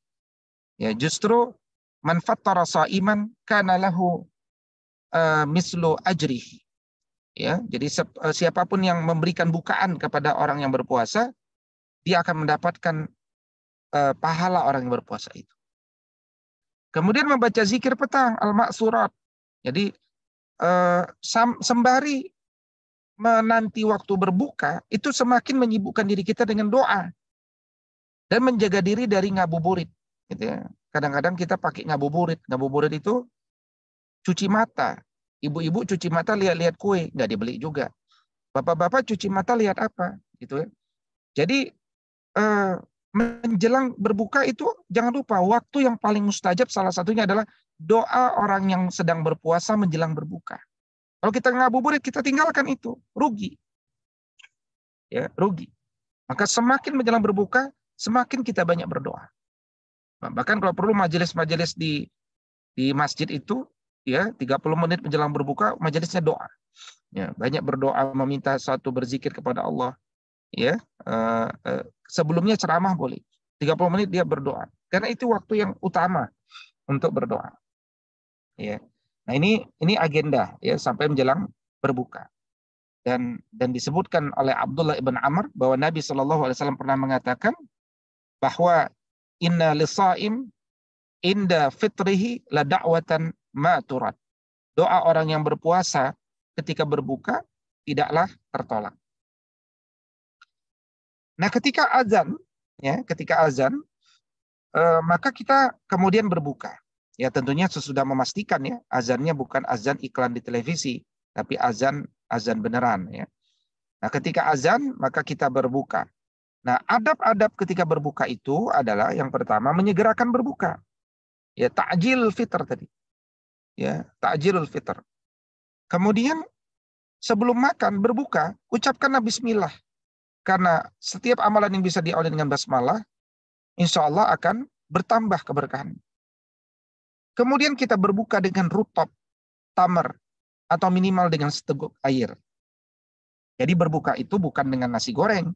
Ya, justru man fattara sha'iman kana lahu mislu ajrihi. Ya, jadi siapapun yang memberikan bukaan kepada orang yang berpuasa, dia akan mendapatkan pahala orang yang berpuasa itu. Kemudian membaca zikir petang al-ma'surat. Jadi sembari menanti waktu berbuka, itu semakin menyibukkan diri kita dengan doa dan menjaga diri dari ngabuburit, gitu ya. Kadang-kadang kita pakai ngabuburit. Ngabuburit itu cuci mata. Ibu-ibu cuci mata lihat-lihat kue, nggak dibeli juga. Bapak-bapak cuci mata lihat apa, gitu ya. Jadi menjelang berbuka itu jangan lupa waktu yang paling mustajab salah satunya adalah doa orang yang sedang berpuasa menjelang berbuka. Kalau kita ngabuburit, kita tinggalkan itu, rugi. Ya, rugi. Maka semakin menjelang berbuka, semakin kita banyak berdoa. Bahkan kalau perlu majelis-majelis di masjid itu, ya, 30 menit menjelang berbuka, majelisnya doa. Ya, banyak berdoa, meminta suatu berzikir kepada Allah. Ya, sebelumnya ceramah boleh. 30 menit dia berdoa. Karena itu waktu yang utama untuk berdoa. Ya. Nah, ini agenda, ya, sampai menjelang berbuka. Dan disebutkan oleh Abdullah ibn Amr bahwa Nabi SAW pernah mengatakan bahwa inna lisaim inda fitrihi la da'watan ma turad. Doa orang yang berpuasa ketika berbuka tidaklah tertolak. Nah, ketika azan, ya, maka kita kemudian berbuka. Ya, tentunya sesudah memastikan, ya, azannya bukan azan iklan di televisi, tapi azan beneran, ya. Nah, ketika azan maka kita berbuka. Nah, adab-adab ketika berbuka itu adalah yang pertama menyegerakan berbuka. Ya, ta'jil fitr tadi. Ya, ta'jilul fitr. Kemudian sebelum makan berbuka, ucapkanlah bismillah. Karena setiap amalan yang bisa diawali dengan basmalah, insya Allah akan bertambah keberkahan. Kemudian kita berbuka dengan rutop, tamar, atau minimal dengan seteguk air. Jadi berbuka itu bukan dengan nasi goreng,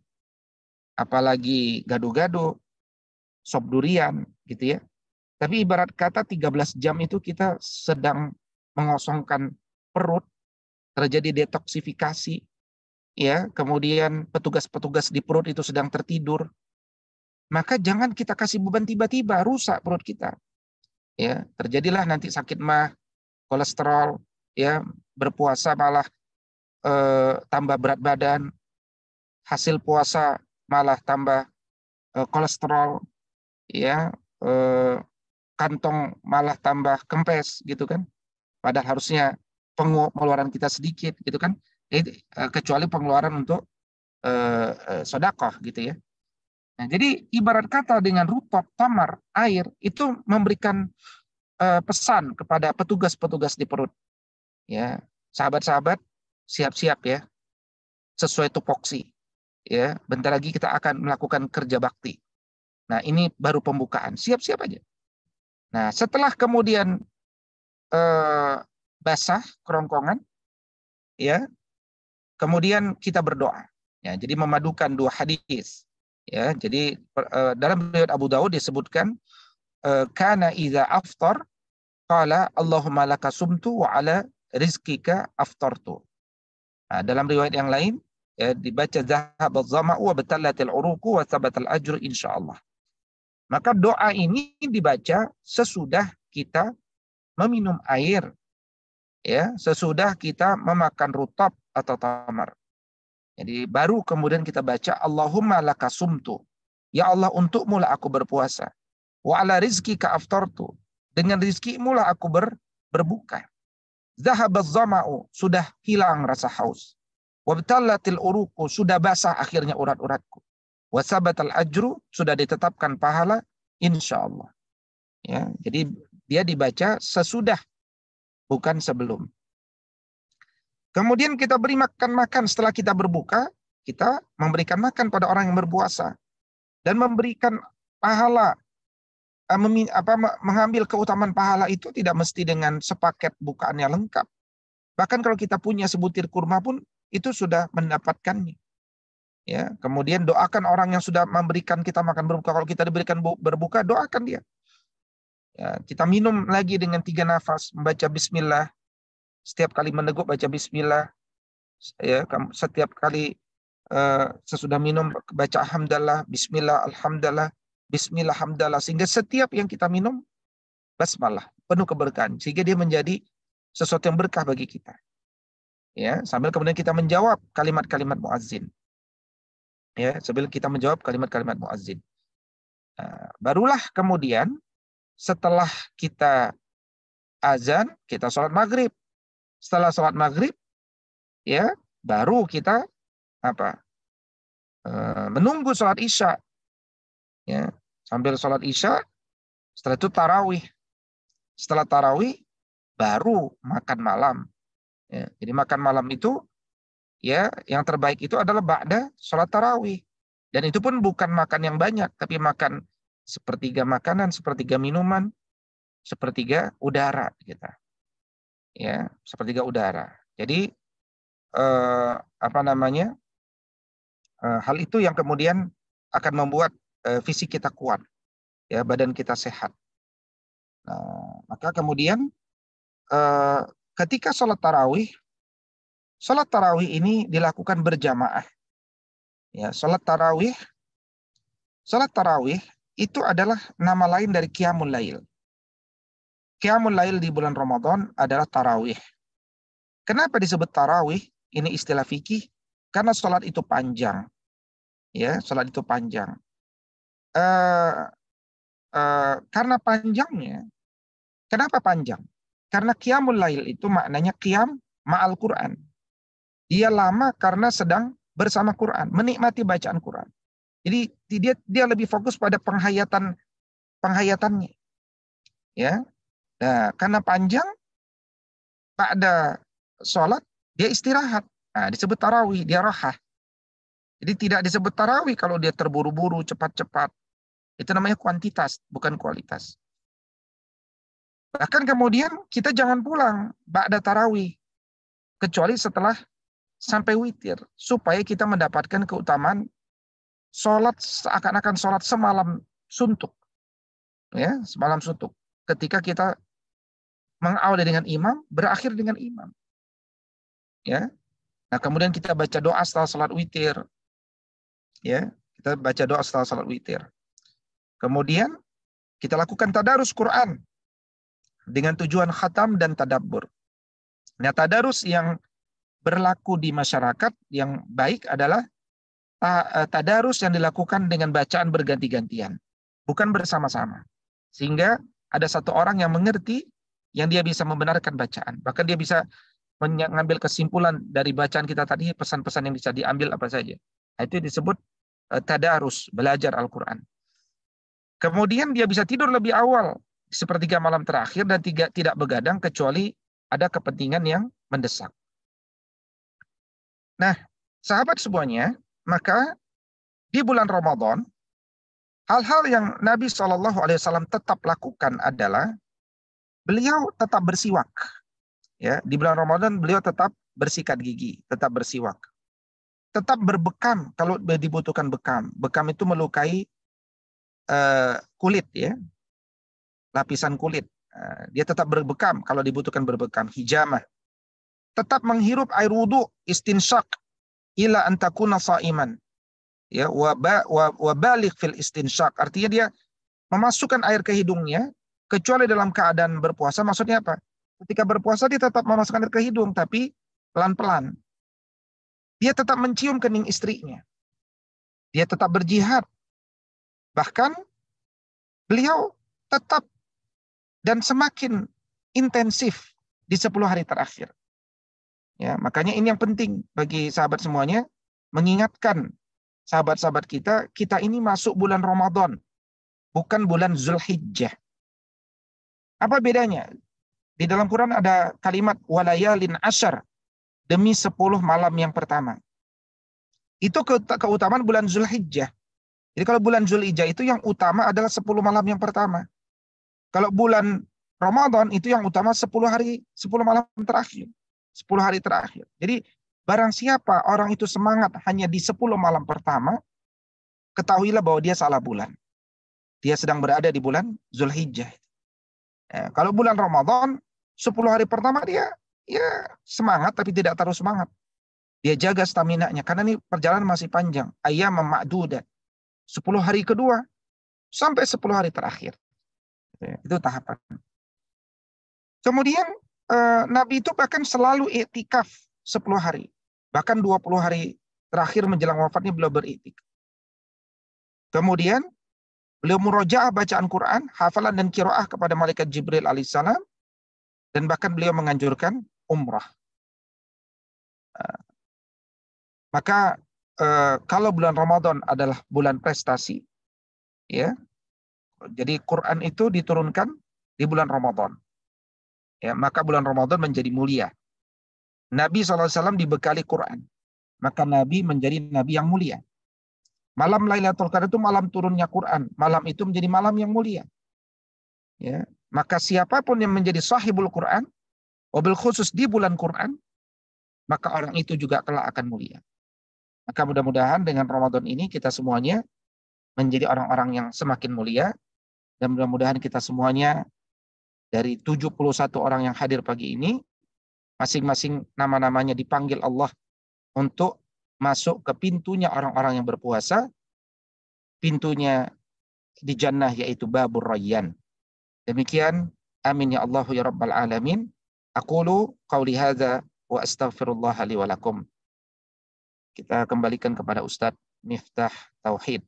apalagi gado-gado, sop durian, gitu ya. Tapi ibarat kata 13 jam itu kita sedang mengosongkan perut, terjadi detoksifikasi, ya, kemudian petugas-petugas di perut itu sedang tertidur, maka jangan kita kasih beban tiba-tiba, rusak perut kita. Ya, terjadilah nanti sakit mah, kolesterol, ya, berpuasa malah tambah berat badan, hasil puasa malah tambah kolesterol, ya, kantong malah tambah kempes, gitu kan. Padahal harusnya pengeluaran kita sedikit, gitu kan. Kecuali pengeluaran untuk sedekah, gitu ya. Nah, jadi ibarat kata dengan rutop, tamar, air itu memberikan pesan kepada petugas-petugas di perut. Ya, sahabat-sahabat, siap-siap ya, sesuai tupoksi. Ya, bentar lagi kita akan melakukan kerja bakti. Nah, ini baru pembukaan, siap-siap aja. Nah, setelah kemudian basah kerongkongan, ya, kemudian kita berdoa. Ya, jadi memadukan dua hadis. Ya, jadi dalam riwayat Abu Dawud disebutkan kana idza aftar qala Allahumma laka sumtu wa ala rizqika aftartu. Nah, dalam riwayat yang lain ya, dibaca zahabadz zama'u wa batallatil uruqu wa thabatal ajru insyaallah. Maka doa ini dibaca sesudah kita meminum air, ya, sesudah kita memakan rutop atau tamar. Jadi baru kemudian kita baca Allahumma laka sumtu. Ya Allah, untukmu lah aku berpuasa. Wa ala rizqika aftartu. Dengan rizkimu lah aku berbuka. Zahabaz zama'u, sudah hilang rasa haus. Wabtallatil uruqu, sudah basah akhirnya urat-uratku. Wasabatal ajru, sudah ditetapkan pahala insyaallah. Ya, jadi dia dibaca sesudah, bukan sebelum. Kemudian kita beri makan setelah kita berbuka, kita memberikan makan pada orang yang berpuasa dan memberikan pahala, mengambil keutamaan pahala itu tidak mesti dengan sepaket bukaannya lengkap. Bahkan kalau kita punya sebutir kurma pun itu sudah mendapatkannya. Ya, kemudian doakan orang yang sudah memberikan kita makan berbuka. Kalau kita diberikan berbuka, doakan dia. Ya, kita minum lagi dengan 3 nafas, membaca bismillah. Setiap kali meneguk baca bismillah. Ya, setiap kali sesudah minum baca alhamdulillah, bismillah, alhamdulillah, bismillah, alhamdulillah. Sehingga setiap yang kita minum basmalah, penuh keberkahan. Sehingga dia menjadi sesuatu yang berkah bagi kita. Ya, sambil kemudian kita menjawab kalimat-kalimat muazzin. Ya, sambil kita menjawab kalimat-kalimat muazzin. Nah, barulah kemudian setelah kita azan, kita sholat maghrib. Setelah sholat maghrib, ya, baru kita menunggu sholat isya. Ya, sambil sholat isya, setelah itu tarawih. Setelah tarawih, baru makan malam. Ya, jadi makan malam itu, ya, yang terbaik itu adalah ba'da sholat tarawih. Dan itu pun bukan makan yang banyak, tapi makan sepertiga makanan, sepertiga minuman, sepertiga udara kita. Ya, sepertiga udara. Jadi hal itu yang kemudian akan membuat fisik kita kuat, ya, badan kita sehat. Nah, maka kemudian ketika sholat tarawih ini dilakukan berjamaah. Ya, sholat tarawih itu adalah nama lain dari qiyamul lail. Qiyamul lail di bulan Ramadan adalah tarawih. Kenapa disebut tarawih? Ini istilah fikih. Karena sholat itu panjang. Ya, sholat itu panjang. Karena panjangnya. Kenapa panjang? Karena qiyamul lail itu maknanya qiyam ma'al Quran. Dia lama karena sedang bersama Quran, menikmati bacaan Quran. Jadi dia lebih fokus pada penghayatannya, ya. Nah, karena panjang, pada sholat dia istirahat. Nah, disebut tarawih, dia rahah. Jadi tidak disebut tarawih kalau dia terburu-buru, cepat-cepat. Itu namanya kuantitas, bukan kualitas. Bahkan kemudian kita jangan pulang ba'da tarawih, kecuali setelah sampai witir, supaya kita mendapatkan keutamaan sholat seakan-akan sholat semalam suntuk. Ya, semalam suntuk. Ketika kita mengawali dengan imam, berakhir dengan imam. Ya. Nah, kemudian kita baca doa setelah sholat witir. Ya, kita baca doa setelah sholat witir. Kemudian kita lakukan tadarus Quran dengan tujuan khatam dan tadabbur. Nah, tadarus yang berlaku di masyarakat yang baik adalah tadarus yang dilakukan dengan bacaan berganti-gantian, bukan bersama-sama. Sehingga ada satu orang yang mengerti, yang dia bisa membenarkan bacaan. Bahkan dia bisa mengambil kesimpulan dari bacaan kita tadi, pesan-pesan yang bisa diambil apa saja. Itu disebut tadarus, belajar Al-Quran. Kemudian dia bisa tidur lebih awal, sepertiga malam terakhir, dan tidak begadang kecuali ada kepentingan yang mendesak. Nah, sahabat semuanya, maka di bulan Ramadan, hal-hal yang Nabi SAW tetap lakukan adalah beliau tetap bersiwak. Ya, di bulan Ramadan beliau tetap bersikat gigi, tetap bersiwak. Tetap berbekam kalau dibutuhkan bekam. Bekam itu melukai kulit, ya, lapisan kulit. Dia tetap berbekam kalau dibutuhkan berbekam. Hijamah. Tetap menghirup air wudhu, istinsyak ila antakuna sa'iman. Ya, wa balik fil istinsyak. Artinya dia memasukkan air ke hidungnya kecuali dalam keadaan berpuasa. Maksudnya apa? Ketika berpuasa dia tetap memasukkan air ke hidung, tapi pelan-pelan. Dia tetap mencium kening istrinya. Dia tetap berjihad. Bahkan beliau tetap dan semakin intensif di 10 hari terakhir. Ya, makanya ini yang penting bagi sahabat semuanya, mengingatkan sahabat-sahabat kita ini masuk bulan Ramadan, bukan bulan Zulhijjah. Apa bedanya? Di dalam Quran ada kalimat walayalin asyar, demi 10 malam yang pertama. Itu keutamaan bulan Zulhijjah. Jadi kalau bulan Zulhijjah itu yang utama adalah 10 malam yang pertama. Kalau bulan Ramadan itu yang utama 10 malam terakhir. 10 hari terakhir. Jadi barang siapa orang itu semangat hanya di 10 malam pertama, ketahuilah bahwa dia salah bulan. Dia sedang berada di bulan Zulhijjah. Ya, kalau bulan Ramadan, 10 hari pertama dia ya semangat tapi tidak terus semangat. Dia jaga staminanya karena ini perjalanan masih panjang. Ayyam ma'dudah. 10 hari kedua sampai 10 hari terakhir. Itu tahapan. Kemudian Nabi itu bahkan selalu iktikaf 10 hari. Bahkan 20 hari terakhir menjelang wafatnya beliau beriktikaf. Kemudian beliau murojaah bacaan Quran, hafalan dan qiraah kepada malaikat Jibril alaihissalam, dan bahkan beliau menganjurkan umrah. Maka kalau bulan Ramadan adalah bulan prestasi, ya, jadi Quran itu diturunkan di bulan Ramadan. Ya, maka bulan Ramadan menjadi mulia. Nabi SAW dibekali Quran. Maka Nabi menjadi Nabi yang mulia. Malam Lailatul Qadar itu malam turunnya Quran. Malam itu menjadi malam yang mulia. Ya, maka siapapun yang menjadi sahibul Quran, wabil khusus di bulan Quran, maka orang itu juga kelak akan mulia. Maka mudah-mudahan dengan Ramadan ini kita semuanya menjadi orang-orang yang semakin mulia. Dan mudah-mudahan kita semuanya dari 71 orang yang hadir pagi ini, masing-masing nama-namanya dipanggil Allah untuk masuk ke pintunya orang-orang yang berpuasa, pintunya di jannah yaitu Babur Rayyan. Demikian, amin ya Allah ya Rabbal Alamin. Aqulu qawli hadza wa astaghfirullah li wa lakum. Kita kembalikan kepada Ustadz Miftah Tauhid.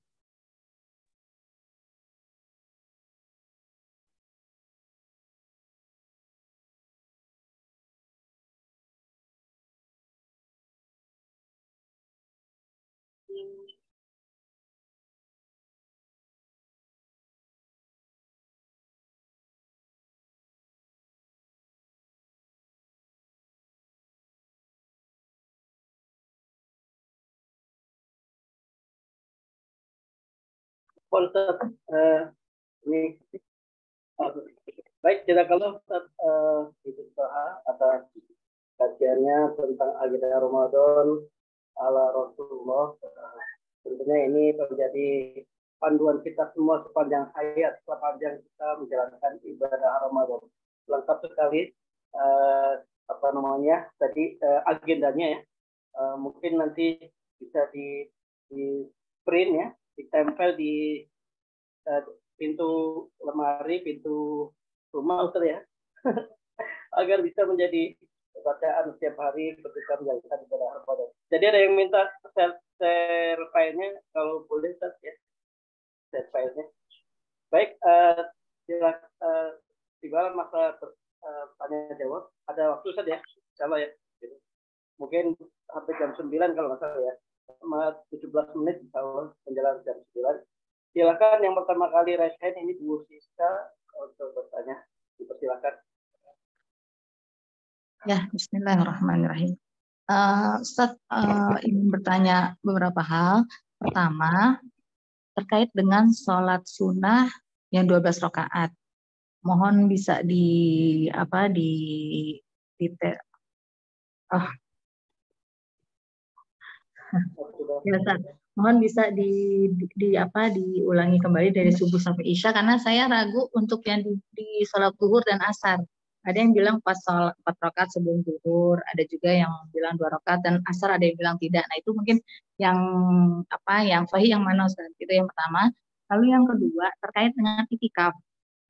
Ustaz, ini baik, jazakallah Ustaz Ibu Toha atas kajiannya tentang agenda Ramadan ala Rasulullah. Tentunya ini menjadi panduan kita semua sepanjang hayat, sepanjang kita menjalankan ibadah Ramadan. Lengkap sekali tadi agendanya ya. Mungkin nanti bisa di print ya, ditempel di pintu lemari, pintu rumah Ustaz ya. Agar bisa menjadi bacaan setiap hari ketika menjalankan ibadah Ramadan. Jadi ada yang minta share filenya, kalau boleh Ustaz ya, share filenya. Baik, silakan masa tanya jawab. Ada waktu Ustaz ya, insyaallah ya. Mungkin sampai jam 9 kalau nggak salah ya. Sama 17 menit insyaallah menjelang jam 9. Silakan yang pertama kali raise hand ini Bu Siska untuk bertanya. Dipersilakan. Ya, bismillahirrahmanirrahim. Ustaz ingin bertanya beberapa hal. Pertama, terkait dengan sholat sunnah yang 12 rakaat. Mohon bisa ya, Ustaz. Mohon bisa diulangi kembali dari subuh sampai isya, karena saya ragu untuk yang di sholat zuhur dan asar. Ada yang bilang pas sholat 4 rakaat sebelum zuhur, ada juga yang bilang 2 rakaat, dan asar ada yang bilang tidak. Nah itu mungkin yang sahih yang mana Ustaz? Itu yang pertama. Lalu yang kedua terkait dengan itikaf.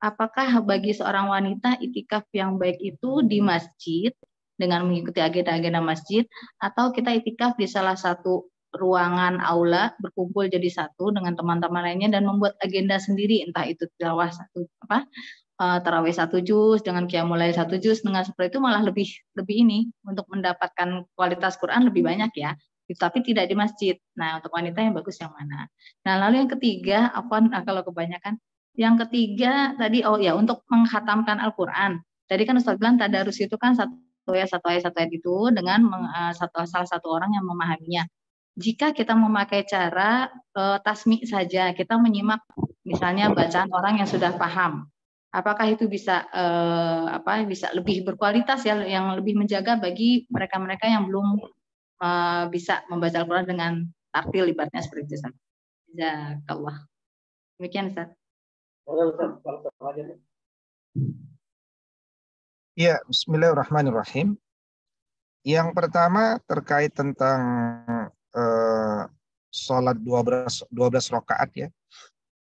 Apakah bagi seorang wanita itikaf yang baik itu di masjid dengan mengikuti agenda-agenda masjid, atau kita itikaf di salah satu ruangan aula, berkumpul jadi satu dengan teman-teman lainnya dan membuat agenda sendiri, entah itu tarawih 1 juz dengan qiyamul lail 1 juz, dengan seperti itu malah lebih ini untuk mendapatkan kualitas Quran lebih banyak ya, tapi tidak di masjid. Nah untuk wanita yang bagus yang mana? Nah lalu yang ketiga, kalau kebanyakan, yang ketiga tadi untuk menghatamkan Al-Quran. Tadi kan Ustaz bilang tadarus itu kan satu ayat itu dengan salah satu orang yang memahaminya. Jika kita memakai cara tasmi saja, kita menyimak misalnya bacaan orang yang sudah paham, apakah itu bisa bisa lebih berkualitas ya, yang lebih menjaga bagi mereka-mereka yang belum bisa membaca Al-Quran dengan tartil, ibaratnya seperti itu. Jazakallah. Demikian Ustaz. Ya, bismillahirrahmanirrahim. Yang pertama terkait tentang sholat 12 rakaat ya.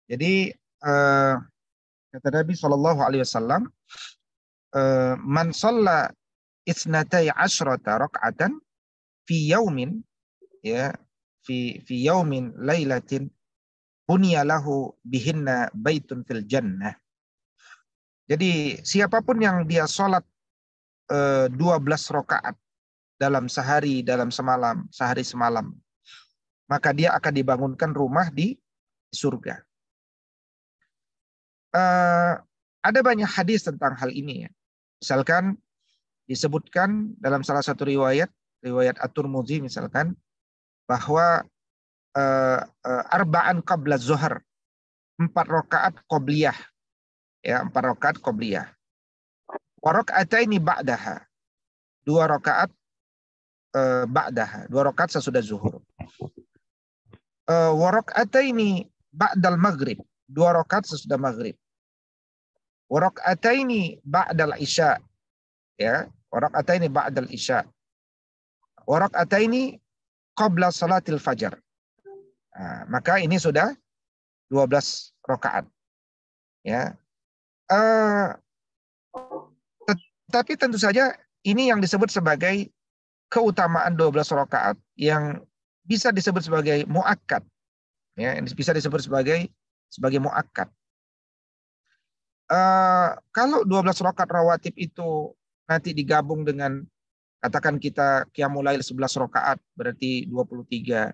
Jadi kata Nabi SAW, man shalla isnatai asyrata raka'atan fi yaumin ya, fi yaumin lailatin bunya lahu bihinna baitun fil jannah. Jadi siapapun yang dia sholat 12 rakaat dalam sehari, sehari semalam, maka dia akan dibangunkan rumah di surga. Ada banyak hadis tentang hal ini ya. Misalkan disebutkan dalam salah satu riwayat At-Tirmidzi misalkan, bahwa arba'an qabla zuhur, 4 rakaat qobliyah ya, 4 rakaat qobliyah. Wa raka'ataini ba'daha, 2 rakaat ba'daha, 2 rakaat sesudah zuhur. Wa raka'ataini ba'dal maghrib, 2 rakaat sesudah maghrib. Wa raka'ataini ba'dal isya ya, wa raka'ataini ba'dal isya. Wa raka'ataini qabla salatil fajar. Nah, maka ini sudah 12 rakaat. Ya. Tetapi tentu saja ini yang disebut sebagai keutamaan 12 rakaat yang bisa disebut sebagai muakkad. Ya, bisa disebut sebagai muakkad. Kalau 12 rakaat rawatib itu nanti digabung dengan, katakan kita qiyamul lail 11 rakaat, berarti 23.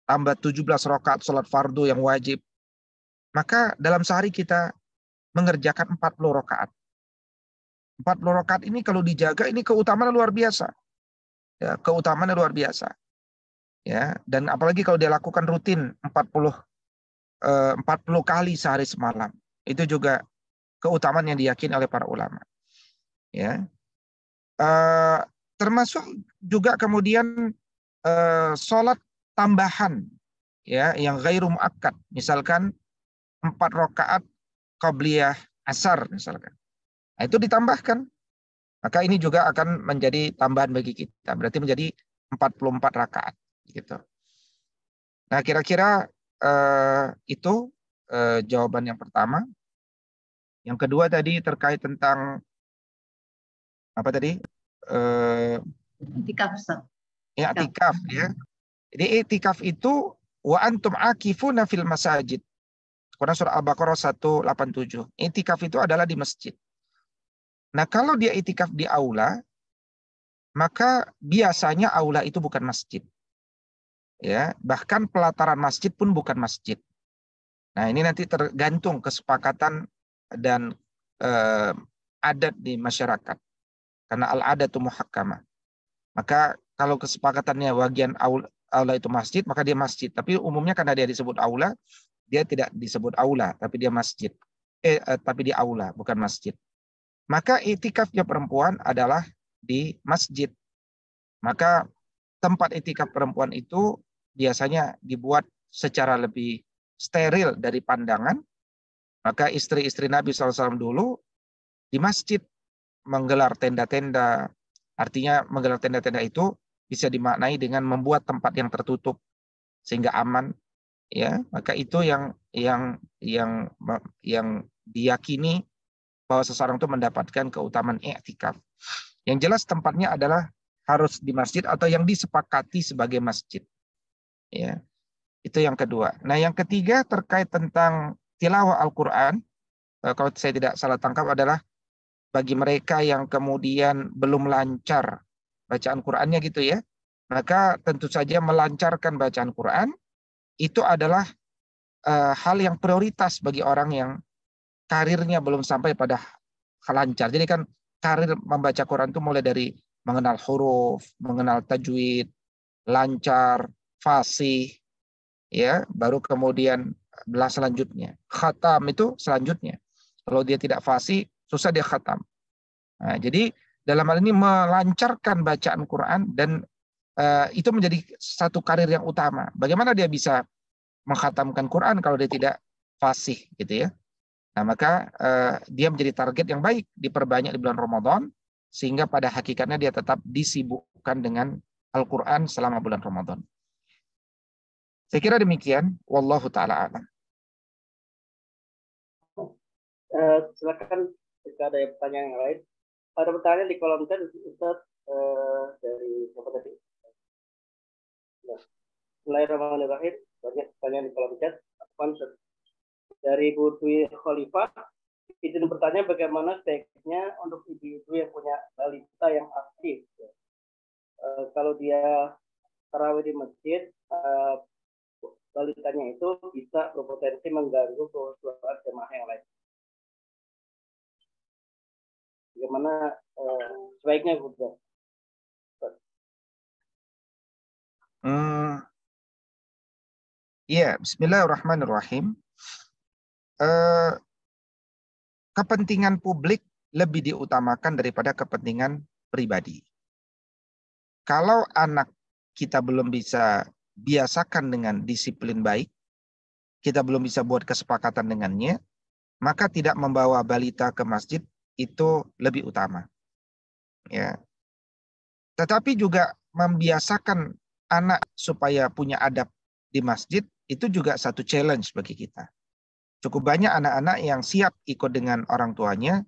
Tambah 17 rakaat sholat fardu yang wajib. Maka dalam sehari kita mengerjakan 40 rakaat. 40 rakaat ini kalau dijaga, ini keutamaan luar biasa. Ya, keutamaan luar biasa. Ya, dan apalagi kalau dia lakukan rutin 40 40 kali sehari semalam. Itu juga keutamaan yang diyakini oleh para ulama. Ya. Termasuk juga kemudian sholat tambahan ya yang ghairu muakkad, misalkan 4 rakaat qabliyah asar misalkan. Nah, itu ditambahkan. Maka ini juga akan menjadi tambahan bagi kita. Berarti menjadi 44 rakaat gitu. Nah, kira-kira itu jawaban yang pertama. Yang kedua tadi terkait tentang apa tadi? Iktikaf, Ustaz. Ya, i'tikaf ya. Jadi i'tikaf itu wa antum akifuna fil masajid. Quran surah Al-Baqarah 187. I'tikaf itu adalah di masjid. Nah, kalau dia i'tikaf di aula, maka biasanya aula itu bukan masjid. Ya, bahkan pelataran masjid pun bukan masjid. Nah, ini nanti tergantung kesepakatan dan adat di masyarakat. Karena al-adatu muhakkamah. Maka kalau kesepakatannya bagian aula itu masjid, maka dia masjid. Tapi umumnya karena dia disebut aula, dia tidak disebut aula, tapi dia masjid. Tapi di aula, bukan masjid. Maka i'tikafnya perempuan adalah di masjid. Maka tempat i'tikaf perempuan itu biasanya dibuat secara lebih steril dari pandangan. Maka istri-istri Nabi SAW dulu di masjid menggelar tenda-tenda. Artinya menggelar tenda-tenda itu bisa dimaknai dengan membuat tempat yang tertutup sehingga aman. Ya, maka itu yang diyakini bahwa seseorang itu mendapatkan keutamaan i'tikaf. Yang jelas tempatnya adalah harus di masjid atau yang disepakati sebagai masjid. Ya, itu yang kedua. Nah, yang ketiga terkait tentang tilawah Al-Quran, kalau saya tidak salah tangkap adalah bagi mereka yang kemudian belum lancar bacaan Qurannya gitu ya, maka tentu saja melancarkan bacaan Quran itu adalah hal yang prioritas bagi orang yang karirnya belum sampai pada lancar. Jadi kan karir membaca Quran itu mulai dari mengenal huruf, mengenal tajwid, lancar, fasih, ya, baru kemudian belas selanjutnya. Khatam itu selanjutnya. Kalau dia tidak fasih, susah dia khatam. Nah, jadi dalam hal ini melancarkan bacaan Quran dan itu menjadi satu karir yang utama. Bagaimana dia bisa mengkhatamkan Quran kalau dia tidak fasih gitu ya. Nah, maka dia menjadi target yang baik diperbanyak di bulan Ramadan sehingga pada hakikatnya dia tetap disibukkan dengan Al-Quran selama bulan Ramadan. Saya kira demikian. Wallahu ta'ala a'lam. Silakan jika ada pertanyaan yang lain. Ada pertanyaan di kolom chat, Ustaz, dari siapa tadi? Bismillahirrahmanirrahim. Banyak pertanyaan di kolom chat. Dari Bu Dwi Khalifah, izin bertanya bagaimana sebaiknya untuk ibu-ibu yang punya balita yang aktif. Kalau dia tarawih di masjid, balitanya itu bisa berpotensi mengganggu kehusuan jemaah yang lain. Bagaimana sebaiknya, Bu? Ya, bismillahirrahmanirrahim. Kepentingan publik lebih diutamakan daripada kepentingan pribadi. Kalau anak kita belum bisa biasakan dengan disiplin baik, kita belum bisa buat kesepakatan dengannya, maka tidak membawa balita ke masjid itu lebih utama. Ya. Tetapi juga membiasakan anak supaya punya adab di masjid itu juga satu challenge bagi kita. Cukup banyak anak-anak yang siap ikut dengan orang tuanya,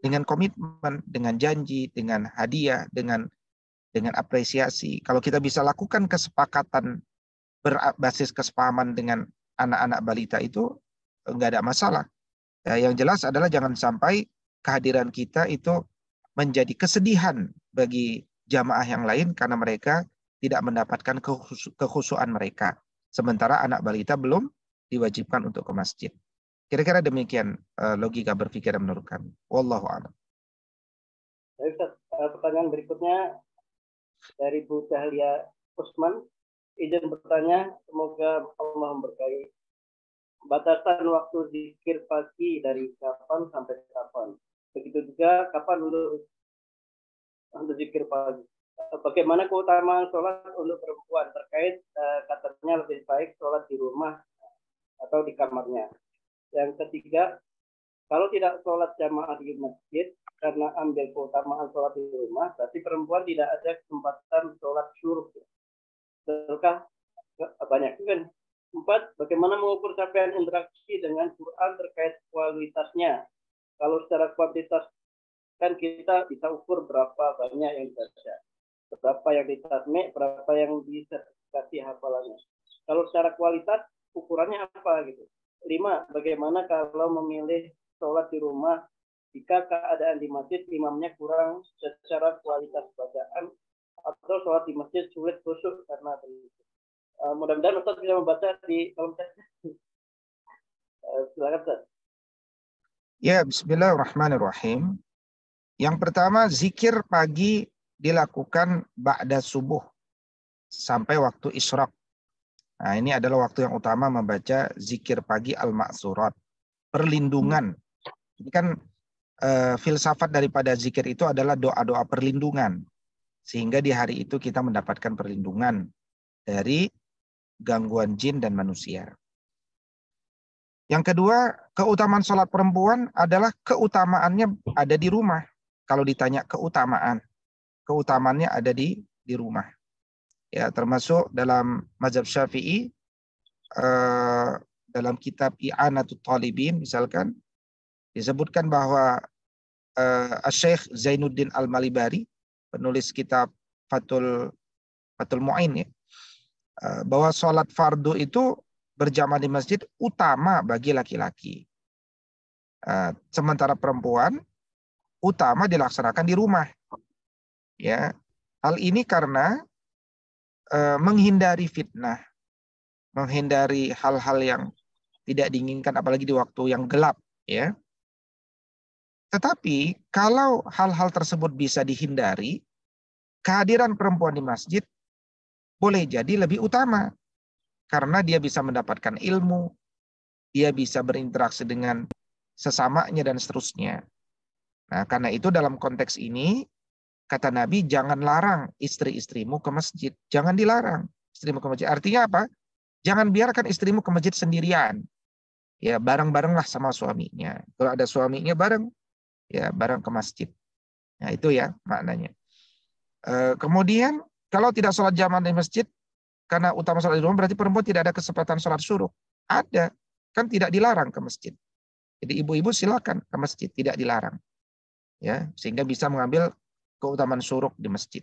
dengan komitmen, dengan janji, dengan hadiah, dengan apresiasi. Kalau kita bisa lakukan kesepakatan berbasis kesepahaman dengan anak-anak balita itu enggak ada masalah. Ya, yang jelas adalah jangan sampai kehadiran kita itu menjadi kesedihan bagi jamaah yang lain karena mereka tidak mendapatkan kekhusyuan mereka. Sementara anak balita belum diwajibkan untuk ke masjid. Kira-kira demikian logika berpikir menurut kami. Wallahu a'lam. Pertanyaan berikutnya dari Bu Dahlia Usman. Izin bertanya, semoga Allah memberkahi batasan waktu zikir pagi dari kapan sampai kapan. Begitu juga kapan untuk zikir pagi. Bagaimana keutamaan sholat untuk perempuan terkait katanya lebih baik sholat di rumah atau di kamarnya. Yang ketiga, kalau tidak sholat jamaah di masjid karena ambil keutamaan sholat di rumah, berarti perempuan tidak ada kesempatan sholat syuruk. Betulkah? Banyak kan? 4. Bagaimana mengukur capaian interaksi dengan Quran terkait kualitasnya? Kalau secara kuantitas kan kita bisa ukur berapa banyak yang dibaca, berapa yang ditasmi, berapa yang disertifikasi hafalannya. Kalau secara kualitas ukurannya apa gitu? 5. Bagaimana kalau memilih sholat di rumah jika keadaan di masjid imamnya kurang secara kualitas bacaan atau sholat di masjid sulit khusyuk karena begitu. Mudah-mudahan Ustaz bisa membaca di kolom chat. Silakan Ustaz. Ya, bismillahirrahmanirrahim. Yang pertama, zikir pagi dilakukan ba'da subuh sampai waktu isyraq. Nah, ini adalah waktu yang utama membaca zikir pagi al-ma'surat, perlindungan. Ini kan filsafat daripada zikir itu adalah doa-doa perlindungan. Sehingga di hari itu kita mendapatkan perlindungan dari gangguan jin dan manusia. Yang kedua, keutamaan sholat perempuan adalah keutamaannya ada di rumah. Kalau ditanya keutamaannya ada di rumah. Ya, termasuk dalam mazhab Syafi'i, dalam kitab I'anatul Talibin misalkan, disebutkan bahwa Syekh Zainuddin Al-Malibari, penulis kitab Fathul Mu'in, ya, bahwa sholat fardu itu berjamaah di masjid utama bagi laki-laki. Sementara perempuan utama dilaksanakan di rumah. Ya, hal ini karena menghindari fitnah, menghindari hal-hal yang tidak diinginkan, apalagi di waktu yang gelap. Ya. Tetapi kalau hal-hal tersebut bisa dihindari, kehadiran perempuan di masjid boleh jadi lebih utama. Karena dia bisa mendapatkan ilmu, dia bisa berinteraksi dengan sesamanya dan seterusnya. Nah, karena itu dalam konteks ini, kata Nabi, jangan larang istri-istrimu ke masjid. Jangan dilarang istrimu ke masjid. Artinya apa? Jangan biarkan istrimu ke masjid sendirian. Ya, bareng-barenglah sama suaminya. Kalau ada suaminya bareng, ya bareng ke masjid. Nah, itu ya maknanya. Kemudian, kalau tidak sholat jamaah di masjid, karena utama sholat di rumah, berarti perempuan tidak ada kesempatan sholat syuruk. Ada. Kan tidak dilarang ke masjid. Jadi ibu-ibu silakan ke masjid, tidak dilarang. Ya, sehingga bisa mengambil keutamaan syuruk di masjid.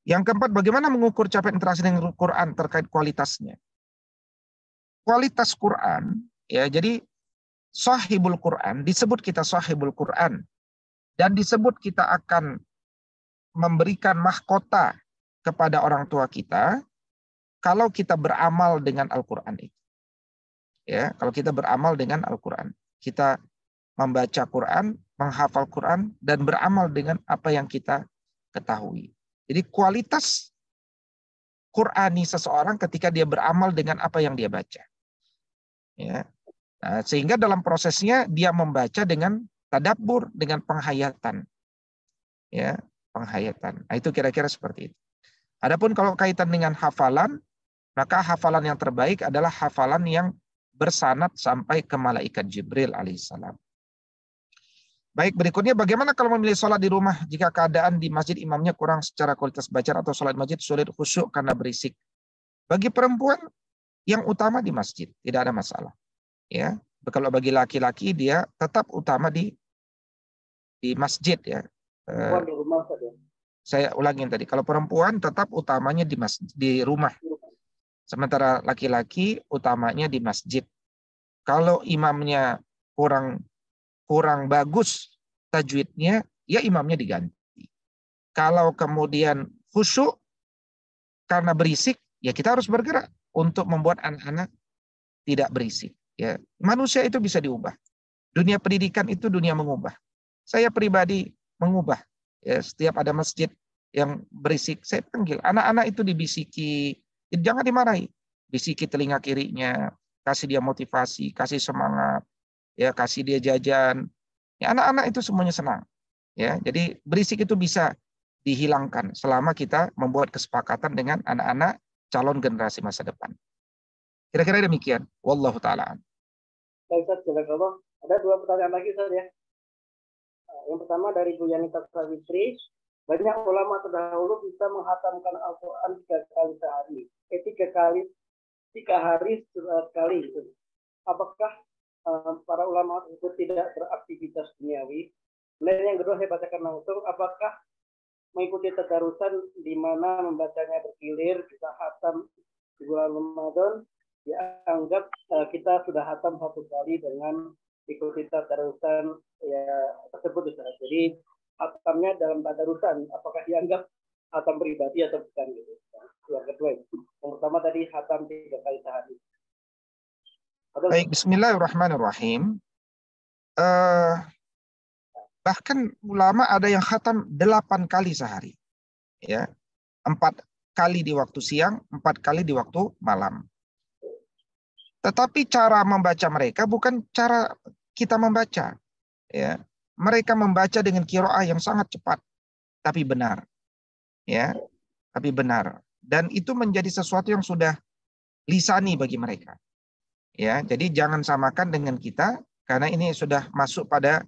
Yang keempat, bagaimana mengukur capaian interaksi dengan Quran terkait kualitasnya? Kualitas Quran, ya, jadi sahibul Quran, disebut kita sahibul Quran, dan disebut kita akan memberikan mahkota kepada orang tua kita kalau kita beramal dengan Al-Quran itu. Ya, kalau kita beramal dengan Al-Quran, kita membaca Quran, menghafal Quran, dan beramal dengan apa yang kita ketahui. Jadi kualitas Qurani seseorang ketika dia beramal dengan apa yang dia baca. Ya. Nah, sehingga dalam prosesnya dia membaca dengan tadabbur, dengan penghayatan. Ya, penghayatan. Nah, itu kira-kira seperti itu. Adapun kalau kaitan dengan hafalan, maka hafalan yang terbaik adalah hafalan yang bersanad sampai ke malaikat Jibril alaihissalam. Baik, berikutnya bagaimana kalau memilih sholat di rumah jika keadaan di masjid imamnya kurang secara kualitas bacaan atau sholat masjid sulit khusyuk karena berisik? Bagi perempuan yang utama di masjid, tidak ada masalah. Ya, kalau bagi laki-laki dia tetap utama di masjid, ya. Di rumah saja. Saya ulangin tadi, kalau perempuan tetap utamanya di rumah. Sementara laki-laki utamanya di masjid. Kalau imamnya kurang bagus tajwidnya, ya imamnya diganti. Kalau kemudian khusyuk karena berisik, ya kita harus bergerak untuk membuat anak-anak tidak berisik. Ya, manusia itu bisa diubah. Dunia pendidikan itu dunia mengubah. Saya pribadi mengubah. Ya, setiap ada masjid yang berisik, saya panggil. Anak-anak itu dibisiki, jangan dimarahi. Bisiki telinga kirinya, kasih dia motivasi, kasih semangat, ya kasih dia jajan. Ya, anak-anak itu semuanya senang. Ya, jadi berisik itu bisa dihilangkan selama kita membuat kesepakatan dengan anak-anak calon generasi masa depan. Kira-kira demikian. Wallahu ta'ala. Baik, Ustaz, jazakallah. Ada 2 pertanyaan lagi, Ustaz, ya. Yang pertama dari Bu Yanita Savitri, banyak ulama terdahulu bisa menghatamkan Al-Quran 3 kali sehari. 3 hari sekali. Gitu. Apakah para ulama itu tidak beraktivitas duniawi? Kemudian yang kedua saya bacakan langsung, apakah mengikuti tadarusan di mana membacanya bergilir, bisa hatam di bulan Ramadan, dianggap kita sudah hatam 1 kali dengan ikuti tadarusan ya tersebut. Jadi hatamnya dalam tadarusan, apakah dianggap hatam pribadi atau bukan gitu. Yang kedua, yang pertama tadi hatam 3 kali sehari. Baik, bismillahirrahmanirrahim. Bahkan ulama ada yang khatam 8 kali sehari. Ya. 4 kali di waktu siang, 4 kali di waktu malam. Tetapi cara membaca mereka bukan cara kita membaca. Ya. Mereka membaca dengan qiraah yang sangat cepat, tapi benar. Ya, tapi benar. Dan itu menjadi sesuatu yang sudah lisani bagi mereka. Ya, jadi jangan samakan dengan kita, karena ini sudah masuk pada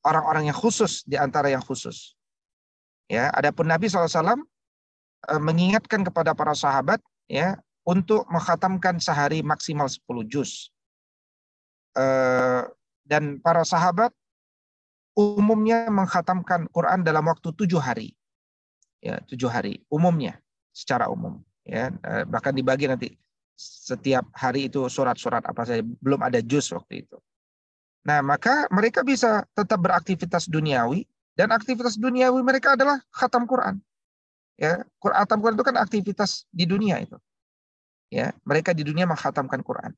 orang-orang yang khusus di antara yang khusus. Ya, adapun Nabi SAW mengingatkan kepada para sahabat, ya, untuk mengkhatamkan sehari maksimal 10 juz. Dan para sahabat umumnya mengkhatamkan Quran dalam waktu 7 hari. Ya, 7 hari umumnya, secara umum. Ya, bahkan dibagi nanti setiap hari itu surat-surat apa saja, belum ada juz waktu itu. Nah, maka mereka bisa tetap beraktivitas duniawi, dan aktivitas duniawi mereka adalah khatam Quran. Ya, khatam Quran itu kan aktivitas di dunia itu. Ya, mereka di dunia mengkhatamkan Quran.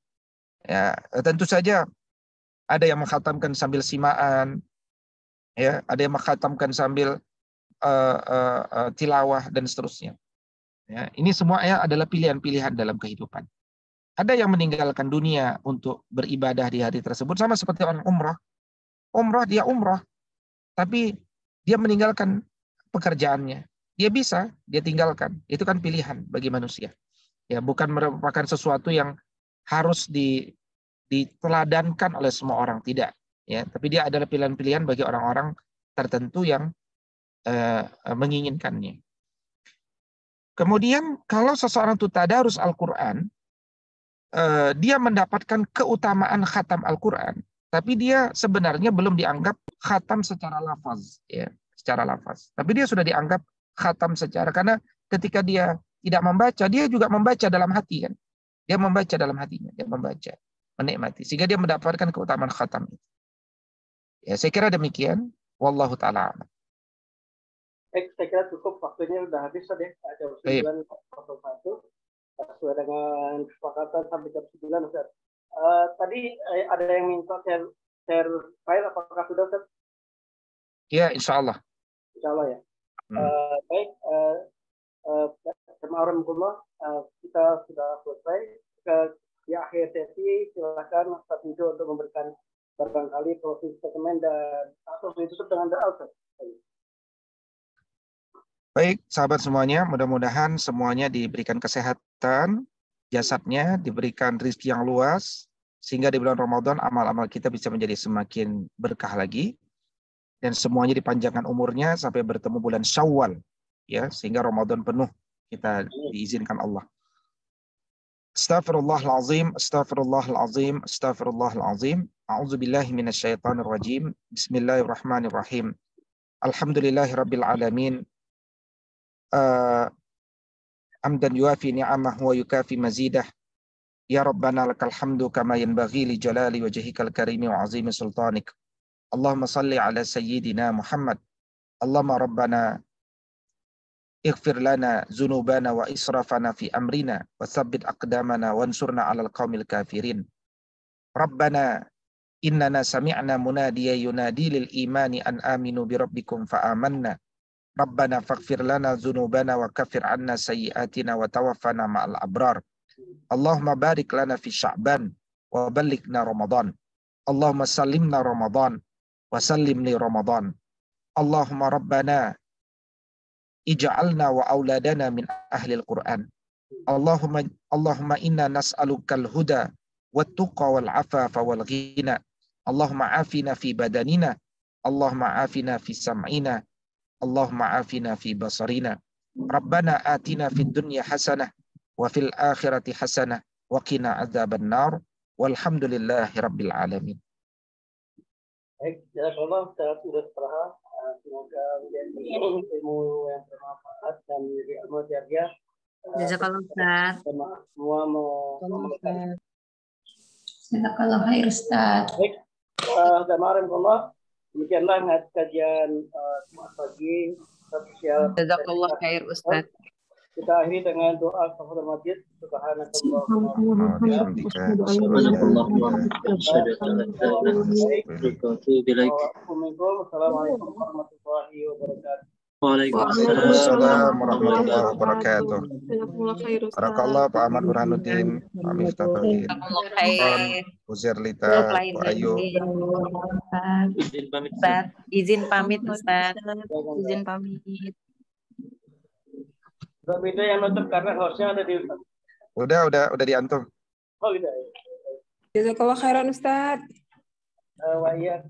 Ya, tentu saja ada yang mengkhatamkan sambil simaan, ya, ada yang mengkhatamkan sambil tilawah dan seterusnya. Ya, ini semua ya adalah pilihan-pilihan dalam kehidupan. Ada yang meninggalkan dunia untuk beribadah di hari tersebut, sama seperti orang umrah. Umrah, dia umrah, tapi dia meninggalkan pekerjaannya. Dia bisa, dia tinggalkan. Itu kan pilihan bagi manusia. Ya, bukan merupakan sesuatu yang harus diteladankan oleh semua orang, tidak. Ya, tapi dia adalah pilihan-pilihan bagi orang-orang tertentu yang menginginkannya. Kemudian kalau seseorang itu tadarus Al-Quran, dia mendapatkan keutamaan khatam Al-Quran, tapi dia sebenarnya belum dianggap khatam secara lafaz, ya, secara lafaz. Tapi dia sudah dianggap khatam secara, karena ketika dia tidak membaca, dia juga membaca dalam hati kan. Dia membaca dalam hatinya, dia membaca, menikmati, sehingga dia mendapatkan keutamaan khatam itu. Ya, saya kira demikian. Wallahu ta'ala. Saya kira cukup, waktunya sudah habis tadi. Jam 9.01 sesuai dengan kesepakatan sampai jam 9. Ustaz. Tadi ada yang minta share file, apakah sudah, Ustaz? Ya, insya Allah. Insya Allah ya. Baik, kita sudah selesai. Di akhir sesi silakan Ustaz Wijo untuk memberikan barangkali closing statement dan atau ditutup dengan doa, Ustaz. Baik, sahabat semuanya, mudah-mudahan semuanya diberikan kesehatan, jasadnya diberikan rezeki yang luas, sehingga di bulan Ramadan amal-amal kita bisa menjadi semakin berkah lagi, dan semuanya dipanjangkan umurnya sampai bertemu bulan Syawal, ya, sehingga Ramadan penuh kita diizinkan Allah. Astaghfirullahalazim, astaghfirullahalazim, astaghfirullahalazim. A'udzubillahi minasyaitonirrajim. Bismillahirrahmanirrahim. Alhamdulillahirabbil alamin. Amdan yuafi ni'amahu wa yukafi mazidah. Ya Rabbana lakal hamdu kama yanbaghi li jalali wajhikal karimi wa azimi sultanik. Allahumma salli ala sayyidina Muhammad. Allahumma Rabbana ighfir lana zunubana wa israfana fi amrina wa thabbit aqdamana wansurna 'alal qaumil kafirin. Rabbana innana sami'na munadiyan yunadi lil imani an aminu bi rabbikum fa amanna. Rabbana faghfir lana dzunubana wa kaffir 'anna sayyi'atina wa tawaffana ma'al abrar. Allahumma barik lana fi Sya'ban wa ballighna Ramadan. Allahumma sallimna Ramadan wa sallim li Ramadan. Allahumma rabbana ij'alna wa auladana min ahlil Qur'an. Allahumma inna nas'alukal huda wat tuqa wal afafa wal ghina. Allahumma afina fi badanina. Allahumma afina fi sam'ina. Allahumma afina fi basarina. Rabbana atina fid dunya hasanah wa fil akhirati hasanah wa qina adzabannar. Walhamdulillahi rabbil alamin. Baik, jazakallah Ustaz Ustaz. Semoga menjadi ilmu yang bermanfaat dan menjadi ilmu jariah. Jazakallah Ustaz. Semua Jazakallah khair Ustaz. baik. Bismillahirrahmanirrahim. Demikianlah kajian Jumat pagi spesial. Jazakallah khair Ustaz. Kita akhiri dengan doa kafaratul majid. Subhanallah. Assalamualaikum warahmatullahi wabarakatuh. Waalaikumsalam warahmatullahi wabarakatuh. Barakallah Pak Ahmad Burhanuddin, Pak Miftah Tauhid, Jazakallah khair. Uzair Lita, Pak Ayu. Ustaz, izin pamit Ustaz. Izin pamit. Beda yang nonton karena hostnya ada di Ustaz. Udah diantum. Oh gitu. Jazakallah khairan Ustaz. Wahiyat.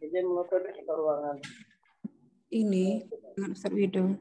Izin menutup ruangan. Ini dengan Ustaz Widow.